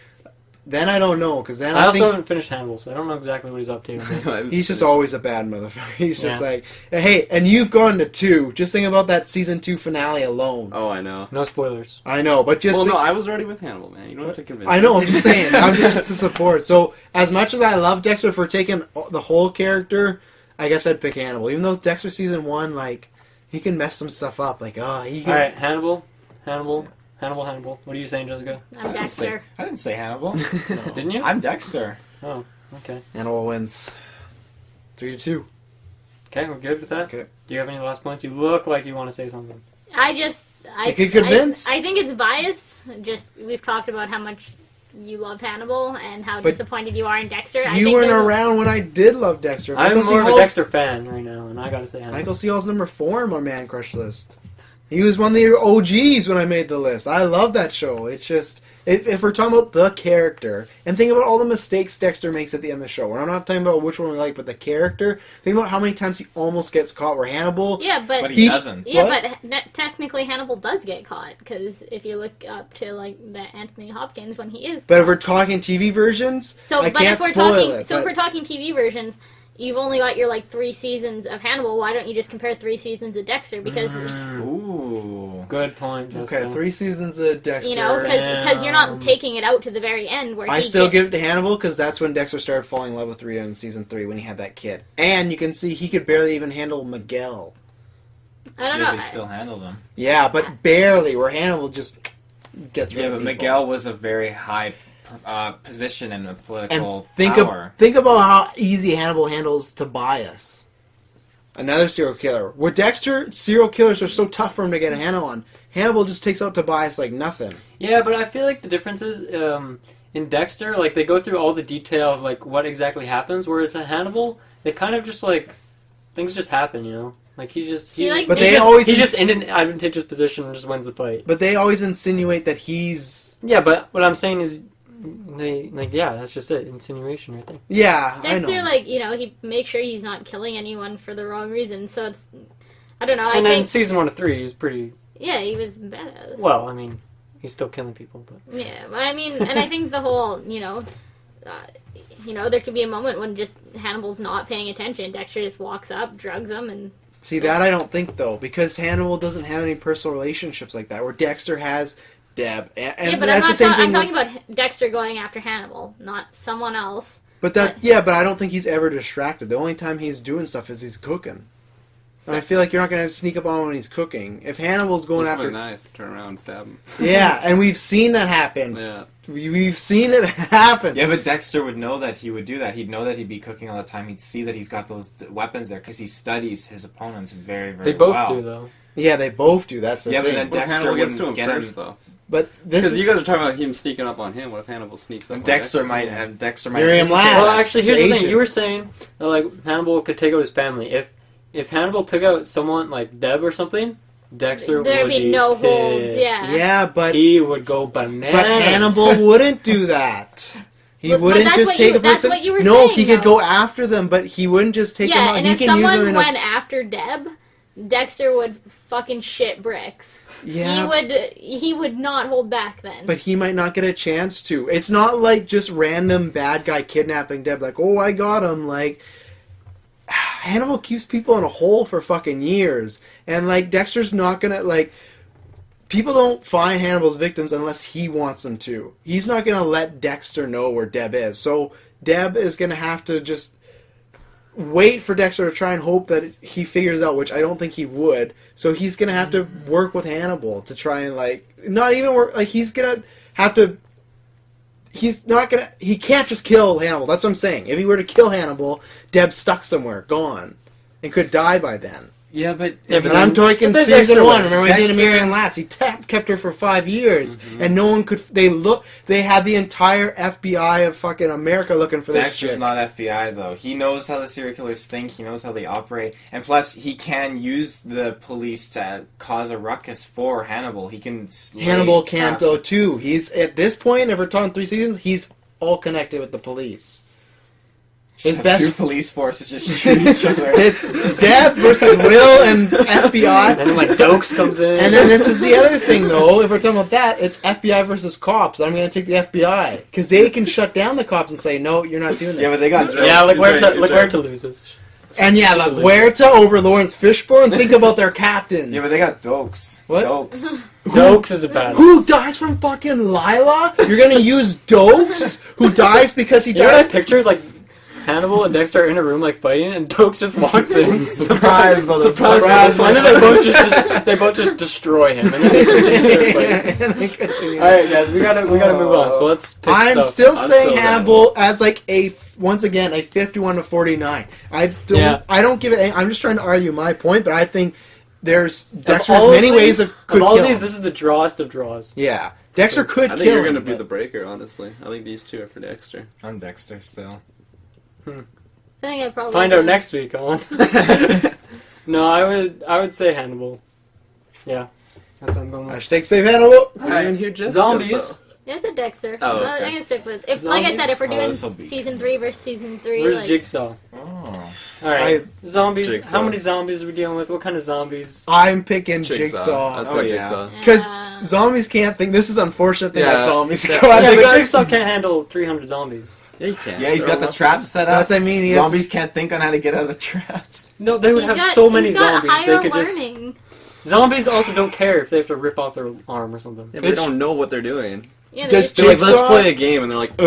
then I don't know because then I I also think haven't finished Hannibal, so I don't know exactly what he's up to. he's just always a bad motherfucker. He's just Yeah. like, hey, and you've gone to 2. Just think about that season 2 finale alone. Oh, I know. No spoilers. I know, but just Well, think, no, I was already with Hannibal, man. You don't have to convince I me. know. I'm just saying. I'm just to support. So as much as I love Dexter for taking the whole character, I guess I'd pick Hannibal. Even though Dexter season 1, like, he can mess some stuff up. Like, he can. All right, Hannibal. What are you saying, Jessica? I'm Dexter. I didn't say Hannibal. Didn't you? I'm Dexter. Oh, okay. Hannibal wins 3-2. Okay, we're good with that. Okay. Do you have any last points? You look like you want to say something. I could convince. I think it's biased. Just we've talked about how much you love Hannibal and how But disappointed you are in Dexter. I You think weren't there's a- around when I did love Dexter. I'm Michael C. more of a Hall's- Dexter fan right now, and I gotta say Hannibal. Michael C. Hall's number 4 on my man crush list. He was one of the OGs when I made the list. I love that show. It's just, if we're talking about the character, and think about all the mistakes Dexter makes at the end of the show, and I'm not talking about which one we like, but the character, think about how many times he almost gets caught, where Hannibal... Yeah, but He doesn't. Yeah, What? but technically Hannibal does get caught because if you look up to like the Anthony Hopkins when he is. But if we're talking TV versions, So, I but can't if we're spoil talking, it. so if but- we're talking TV versions, you've only got your like 3 seasons of Hannibal. Why don't you just compare 3 seasons of Dexter? Because Ooh. Good point, Jessica. Okay, 3 seasons of Dexter. you know, because you're not taking it out to the very end where I he still gets- give it to Hannibal because that's when Dexter started falling in love with Rita in season 3 when he had that kid. And you can see he could barely even handle Miguel. I don't Yeah, know. they still handled him. Yeah, but barely, where Hannibal just gets rid Yeah, of but people. Miguel was a very high position in the political And think power. think about how easy Hannibal handles Tobias, another serial killer. With Dexter, serial killers are so tough for him to get a handle on. Hannibal just takes out Tobias like nothing. Yeah, but I feel like the difference is in Dexter, like they go through all the detail of like what exactly happens, whereas in Hannibal, they kind of just like things just happen, you know. Like He, like, But they they just- always he's just in an advantageous position and just wins the fight. But they always insinuate that he's Yeah, but what I'm saying is, that's just it, insinuation right there. I Dexter, know. like, you know, he makes sure he's not killing anyone for the wrong reason. So it's, I don't know. I And then think, season 1 to 3, he was pretty. yeah, he was badass. Well, I mean, he's still killing people, but Yeah, but I mean, and I think the whole, you know, there could be a moment when just Hannibal's not paying attention. Dexter just walks up, drugs him, and... See, that I don't think, though, because Hannibal doesn't have any personal relationships like that, where Dexter has Deb. And yeah, but that's the same thing I'm talking about Dexter going after Hannibal, not someone else. But I don't think he's ever distracted. The only time he's doing stuff is he's cooking. And I feel like you're not going to sneak up on him when he's cooking. If Hannibal's going after... a knife, turn around and stab him. Yeah, and we've seen that happen. Yeah. We've seen it happen. Yeah, but Dexter would know that he would do that. He'd know that he'd be cooking all the time. He'd see that he's got those weapons there because he studies his opponents very, very They both well. do, though. Yeah, they both do. That's the thing. But then What if Dexter Hannibal gets to him wouldn't get him. first, though? But this Because is... you guys are talking about him sneaking up on him. What if Hannibal sneaks up on Dexter Dexter? might have. Dexter might. Miriam anticipate- Lass. Well, actually, here's the thing. Agent. You were saying that, like, Hannibal could take out his family. If Hannibal took out someone like Deb or something, Dexter There'd would be no pissed. holds, yeah. Yeah, but He would go bananas. Hannibal wouldn't do that. He But wouldn't that's just what take you- a that's person. what you were No, saying, he could though. go after them, but he wouldn't just take them Yeah, out. and He if can use them someone in went after Deb, Dexter would fucking shit bricks. Yeah, He would not hold back then. but he might not get a chance to. It's not like just random bad guy kidnapping Deb. Like, oh, I got him. Like, Hannibal keeps people in a hole for fucking years, and like Dexter's not gonna like. People don't find Hannibal's victims unless he wants them to. He's not gonna let Dexter know where Deb is. So Deb is gonna have to just wait for Dexter to try and hope that he figures out, which I don't think he would. So he's gonna have to work with Hannibal to try and like not even work. Like he's gonna have to. He's not gonna. He can't just kill Hannibal. That's what I'm saying. If he were to kill Hannibal, Deb's stuck somewhere, gone, and could die by then. Yeah, but But I'm talking but then season Dexter one. wins. Remember we did Dexter- Miriam Lass. He kept her for 5 years, and no one could. They had the entire FBI of fucking America looking for this Dexter's chick. not FBI though. He knows how the serial killers think. He knows how they operate, and plus he can use the police to cause a ruckus for Hannibal. He can. Hannibal can't though too. He's at this point, if we're talking 3 seasons, he's all connected with the police. His best two police forces just shoot each other. It's Deb versus Will and FBI. And then, like, Dokes comes in. And then this is the other thing, though. If we're talking about that, it's FBI versus cops. I'm going to take the FBI because they can shut down the cops and say, "No, you're not doing that." Yeah, but they got. yeah, He's right, he's right. to loses. And yeah, like Huerta over Lawrence Fishburne. Think about their captains. Yeah, but they got Dokes. What? Dokes. Dokes is a bad. Who dies from fucking Lila? You're going to use Dokes, who dies because he You know that died. picture, like, Hannibal and Dexter are in a room, like, fighting, and Dokes just walks in. Surprise, motherfucker. Surprise, and then they both just destroy him, and then they continue their fight. Alright, guys, we gotta move on, so let's pick I'm stuff. still I'm saying still Hannibal as like once again a 51-49. I don't give it. I'm just trying to argue my point, but I think Dexter has many ways of could all kill these, him. this is the drawest of draws. Yeah, Dexter could I kill think you're him. going to be but- the breaker, honestly. I think these two are for Dexter. I'm Dexter still. I think I probably Find out would. next week, Owen. No, I would say Hannibal. Yeah, that's what I'm going with. Hashtag save Hannibal. I didn't even hear Jessica's, Zombies. though. Yeah, it's a Dexter. Oh, I'm okay. gonna stick with. If like I Zombies? said, if we're Oh, doing this'll be- season 3 versus season 3, Where's like Jigsaw? Oh. Alright, zombies. Jigsaw. How many zombies are we dealing with? What kind of zombies? I'm picking Jigsaw. Jigsaw. That's Oh, like yeah. Jigsaw. Because yeah. zombies can't think. This is unfortunate thing Yeah. that zombies Yeah. go out. Yeah, They but got- Jigsaw can't handle 300 zombies. Yeah, you can. Yeah, he's got the traps set up. That's what I mean. He has- Zombies can't think on how to get out of the traps. No, they would He's have got- so many he's got zombies. higher They could just. learning. Zombies also don't care if they have to rip off their arm or something. Yeah, but they It's- don't know what they're doing. Yeah, Just they- They're like, Jigsaw? let's play a game, and they're like, they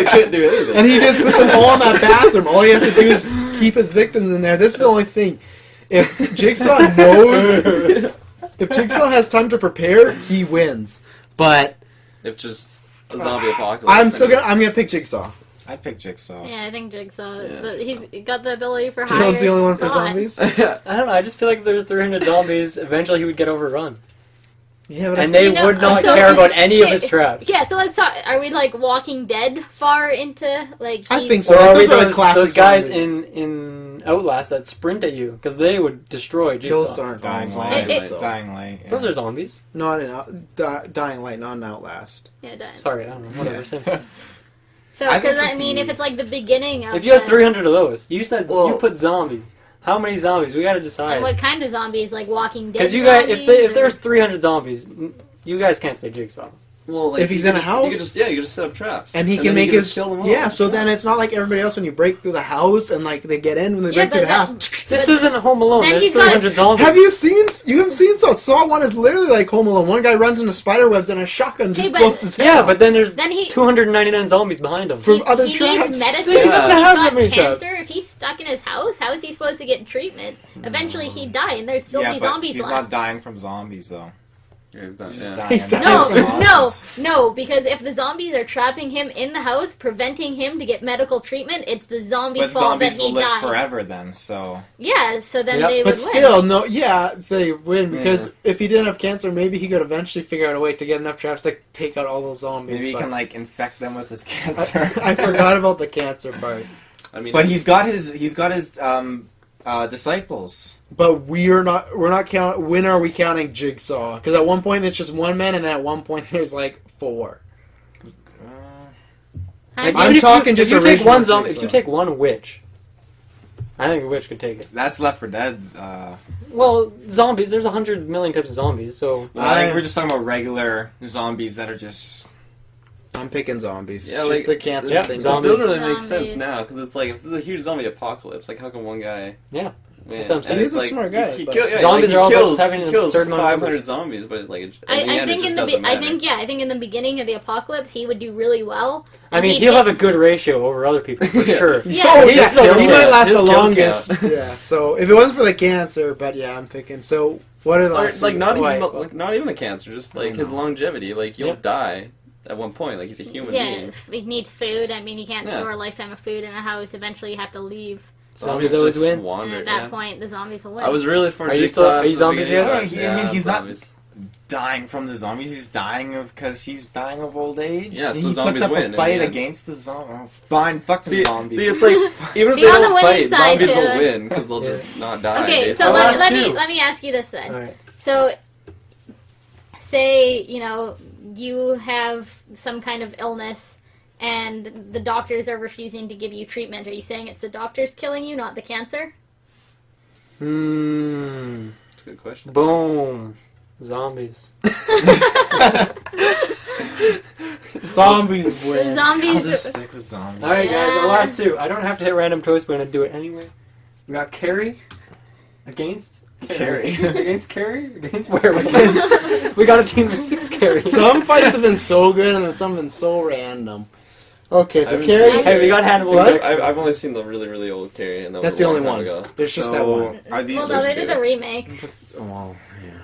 couldn't do anything. And he just puts them all in that bathroom. All he has to do is keep his victims in there. This is the only thing. If Jigsaw knows, if Jigsaw has time to prepare, he wins. But If just a zombie apocalypse. I'm gonna pick Jigsaw. I pick Jigsaw. Yeah, I think Jigsaw. Yeah, He's got the ability for higher. Dylan's the only one for thought. zombies. I don't know. I just feel like if there's 300 zombies, eventually he would get overrun, Yeah, but and they You know, would not so care about it's- any of his traps. Yeah, so let's talk. Are we like Walking Dead far into like? I he's- think so. Or are we Those are the those classic guys zombies. in Outlast that sprint at you? Because they would destroy Jigsaw. Those aren't Dying zombies. Light. It- Dying Light. Yeah. Those are zombies. Not in Dying Light, not in Outlast. Yeah, done. Sorry, I don't know. Whatever. Yeah. So, I think because I it'd mean, be- if it's like the beginning of If you had the- 300 of those, you said you Well- put zombies. How many zombies? We gotta decide. and what kind of zombies, like Walking Dead? Because you guys, zombies if or- there's 300 zombies, you guys can't say Jigsaw. Well, like, If he's you in a could just- house? you could just, you could just set up traps, And he can then make you his just kill them all. yeah. So then it's not like everybody else when you break through the house and like they get in when they Yeah, break through the but house. This isn't Home Alone. Then There's he's got- 300 zombies. Have you seen? You haven't seen Saw 1 is literally like Home Alone. One guy runs into spider webs and a shotgun just but- blows his head Yeah, off. but then there's Then he 299 zombies behind him. From other he traps. needs medicine. He doesn't He's have got that many cancer. traps. If he's stuck in his house, how is he supposed to get treatment? Eventually, he'd die, and there'd still yeah, be but zombies he's left. not dying from zombies though. Yeah, he's not- He's yeah. just dying. He's dying No, from no, zombies. no, because if the zombies are trapping him in the house, preventing him to get medical treatment, it's the zombies' But fault that zombies will he live died. forever then, so... Yeah, so then Yep. they would But win. still, no, yeah, they win because if he didn't have cancer, maybe he could eventually figure out a way to get enough traps to take out all those zombies. Maybe he but can, like, infect them with his cancer. I forgot about the cancer part. I mean, But he's got his disciples. But we're not count. When are we counting Jigsaw? Because at one point it's just one man, and then at one point there's like 4. Like, I'm even if talking you, just if you take original one zombie. If Jigsaw. you take one witch, I think a witch could take it. That's Left 4 Dead's. Well, zombies. There's 100 million types of zombies, so I think we're just talking about regular zombies that are just... I'm picking zombies. Yeah, Shit, like- the cancer yeah, thing. It zombies. still doesn't make Zombies. sense now, because it's like, if there's a huge zombie apocalypse, like, how can one guy Yeah. win? That's what I'm saying. And He's it's a smart guy, He but- kill, yeah, Zombies like, are all he about kills, having he a kills certain amount of 500 numbers. zombies, but, like, in the I end, it think just in the doesn't I matter. think in the beginning of the apocalypse he would do really well. I And mean, he'd he'll get- have a good ratio over other people for Yeah. sure. Yeah. Oh, He's yeah, still he gonna might win. last His the kill longest. Yeah. So if it wasn't for the cancer, but yeah, I'm picking. So what are the Or, last like, two? not Oh, even, wait, like, not even the cancer, just, like, I his know. longevity. Like, you'll Yep. die at one point. Like, he's a human Yeah, being. if he needs food. I mean, he can't Yeah. store a lifetime of food in a house. Eventually, you have to leave, Zombies always just win. and wander, at that yeah. point, the zombies will win. I was really for Are you Jigsaw still- are you from the zombies beginning, yet? but, I yeah, mean, he's not- zombies. dying from the zombies. He's dying because he's dying of old age. Yeah, so he zombies puts up win a in the fight end. against the zombie. Oh, fine, fuck the See, zombies. it's like even if Be they on the don't winning fight, side, zombies will Taylor. win because they'll Yeah. just not die. Okay, basically. so last let two. me ask you this then. All right. So, say you have some kind of illness, and the doctors are refusing to give you treatment. Are you saying it's the doctors killing you, not the cancer? Hmm. That's a good question. Boom. Zombies. Zombies The win. I'll zombies. just stick with zombies. All right, guys. Our Yeah. last two. I don't have to hit random choice, but I'm gonna do it anyway. We got Carrie against Carrie. against Carrie against werewolves. We got a team of 6 Carries. Some fights have been so good, and then some have been so random. Okay, I so haven't Carrie. seen- Hey, we got Hannibal. What? Next. I've only seen the really, really old Carrie, and that was That's a the long only time one. ago. There's just that So, one. Are these Well, no, they two? did a remake. Oh,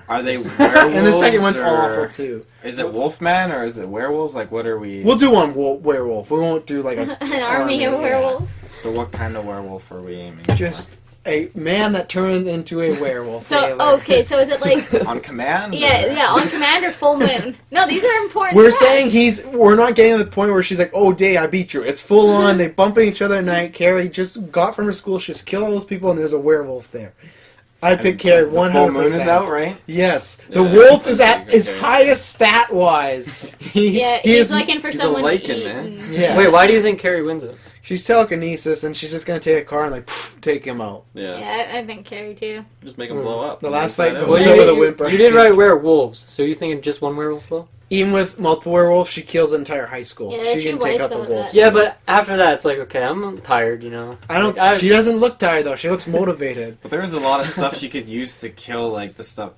Are they werewolves? and the second one's or- awful too. Is it Wolfman or is it werewolves? Like, what are we? We'll do one werewolf. We won't do like a An army of yeah. werewolves. So what kind of werewolf are we aiming? just a man that turns into a werewolf. So, Taylor. okay, so is it like... On command? Yeah, or- yeah, on command or full moon? No, these are important We're facts. saying we're not getting to the point where she's like, oh, Day, I beat you. It's full on. They bumping each other at night. Carrie just got from her school. She just killed all those people, and there's a werewolf there. I pick Carrie 100%. The full moon is out, right? Yes. Yeah, The wolf is okay, at his okay. highest stat-wise. Yeah, he he's is, looking for he's a someone to lichen, eat. man. and- yeah. Wait, why do you think Carrie wins it? She's telekinesis, and she's just going to take a car and, like, take him out. Yeah. Yeah, I think Carrie too. Just make them blow up. The last Inside fight out. goes Well, over you, the whimper. you did write werewolves, so you thinking just one werewolf though? Even with multiple werewolves, she kills the entire high school. Yeah, she she can take wipes out the those wolves. out. Yeah, but after that, it's like, okay, I'm tired, I don't. Like, she doesn't look tired though. She looks motivated. But there's a lot of stuff she could use to kill, like, the stuff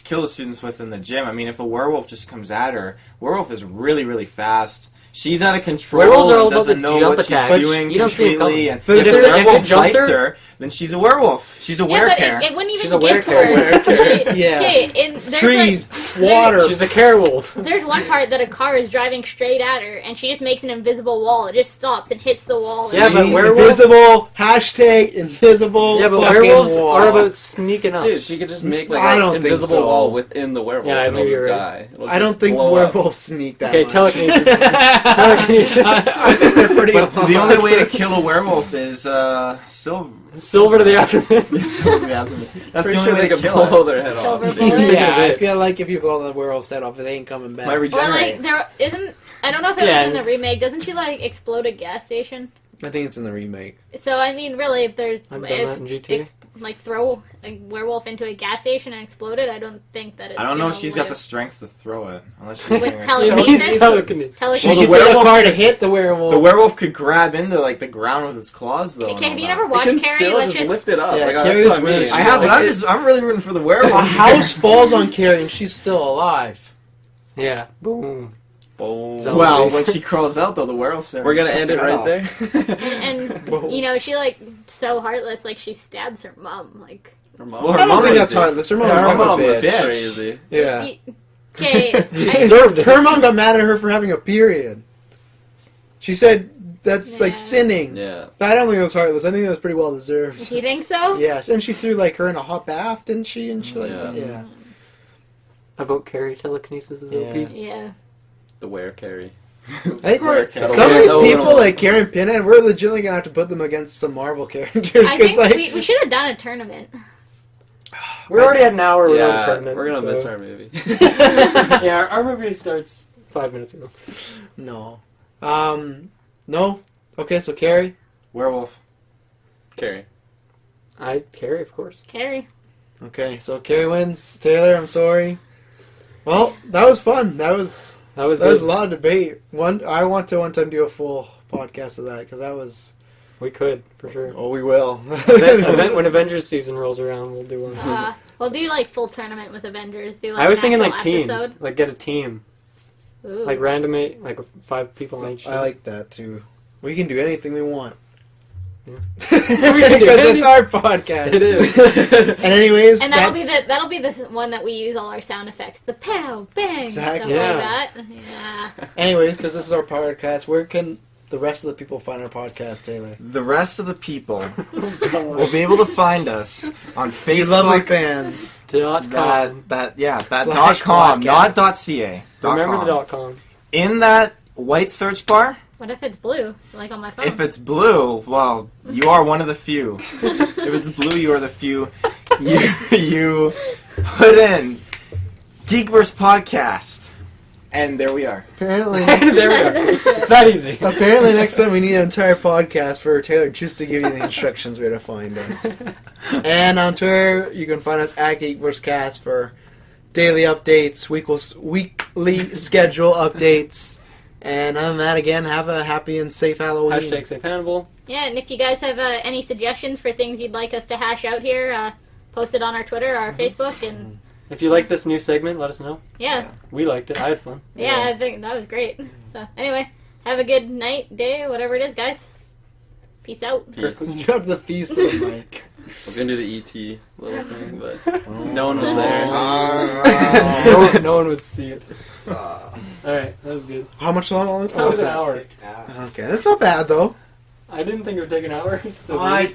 kill the students with in the gym. I mean, if a werewolf just comes at her, werewolf is really, really fast. She's out of control. Werewolves are all and about doesn't the know jump what she's attacks. doing You don't see it completely. coming. And But if if a it werewolf jumps bites her- her, then she's a werewolf. She's a Yeah, but werewolf. it wouldn't even She's a get to werewolf. her. Okay, Yeah. okay, there's Trees, like, water. She's a werewolf. There's one part that a car is driving straight at her, and she just makes an invisible wall. It just stops and hits the wall. Yeah, and but See? werewolf- invisible hashtag invisible. Yeah, but fucking werewolves wall. are about sneaking up. Dude, she could just make like I an don't think invisible so. wall within the werewolf, Yeah, and maybe it'll just you're die. It'll I don't just think blow up. werewolves sneak that Okay, much. telekinesis. Telekinesis. I think they're pretty. But the only way to kill a werewolf is silver. Silver to the afternoon. That's Pretty the only sure way They to could kill blow it. their head off. Silver bullet. Yeah, I Yeah. feel like if you blow the werewolf's head off, it ain't coming back. My Or regenerate. like there isn't. I don't know if it Yeah. was in the remake. Doesn't she like explode a gas station? I think it's in the remake. So I mean, really, if there's I've done that in GTA. like throw a werewolf into a gas station and explode it, I don't think that it's. I don't know if gonna she's got live. the strength to throw it. Unless she's With doing telekinesis? Telekinesis. She Well, the can take a werewolf- car to hit the werewolf. The werewolf could grab into like the ground with its claws, though. Okay, and have all you that. never It watched can Carrie? still Let's just just lift it up. Yeah, like, Carrie's that's what I mean. really- I have, but Like, I'm really rooting for the werewolf. A house falls on Carrie and she's still alive. Yeah. Boom. boom. So- Well, when she crawls out, though, the werewolf's there. We're gonna and end cuts it her right head there. and you know, she like so heartless, like she stabs her mom. Like, Her mom. Well, her I don't mom think was that's it. heartless. Her Yeah, mom's her like a mom was bitch. crazy. Yeah. okay, She deserved it. Her mom got mad at her for having a period. She said that's like Yeah. sinning. Yeah. I don't think it was heartless. I think it was pretty well deserved. you think so? Yeah, and she threw like her in a hot bath, didn't she? And shit like Yeah. that. Yeah. I vote Carrie telekinesis is Yeah. OP. Yeah. The were Carrie. I think we're Carrie. some of these Oh, people no. like Karen Pinhead. We're legitimately gonna have to put them against some Marvel characters I because think like we should have done a tournament. We already had an hour without a Yeah, tournament. we're gonna so- miss our movie. Yeah, our movie starts 5 minutes ago. no, no. Okay, so Carrie. Werewolf. Carrie. Carrie, of course. Carrie. Okay, so Carrie wins. Taylor, I'm sorry. Well, that was fun. That was That was a good. lot of debate. I want to one time do a full podcast of that because that was. We could, for sure. Oh, we will. When Avengers season rolls around, we'll do one. We'll do like full tournament with Avengers. Do like I was an thinking like actual teams. episode. Like get a team. Ooh. Like randomate, like 5 people on each team. I like that too. We can do anything we want. Yeah. Because do it's anything. our podcast. It is. And anyways, And that'll be the one that we use all our sound effects. The pow, bang, Exactly. stuff Yeah. like that. Yeah. anyways, because this is our podcast, where can the rest of the people find our podcast, Taylor? The rest of the people will be able to find us on You lovely Facebook. fans. .com. That Slash .com, podcast. not .ca. Remember .com. the .com. In that white search bar, What if it's blue, like on my phone? if it's blue, well, you are one of the few. If it's blue, you are the few. You put in GeekVerse podcast, and there we are. Apparently, There we go. It's that easy. apparently next time we need an entire podcast for Taylor just to give you the instructions where to find us. And on Twitter, you can find us at GeekVerseCast for daily updates, weekly schedule updates. And other than that, again, have a happy and safe Halloween. Hashtag Safe Hannibal. Yeah, and if you guys have any suggestions for things you'd like us to hash out here, post it on our Twitter or our Facebook, and If you like this new segment, let us know. yeah, We liked it. I had fun. yeah, I think that was great. So anyway, have a good night, day, whatever it is, guys. Peace out. Peace. Drop the piece to the mic. I was gonna do the ET little thing, but no one was there. No one would see it. Alright, that was good. How much long? That was an hour. Okay, that's not bad though. I didn't think it would take an hour. So I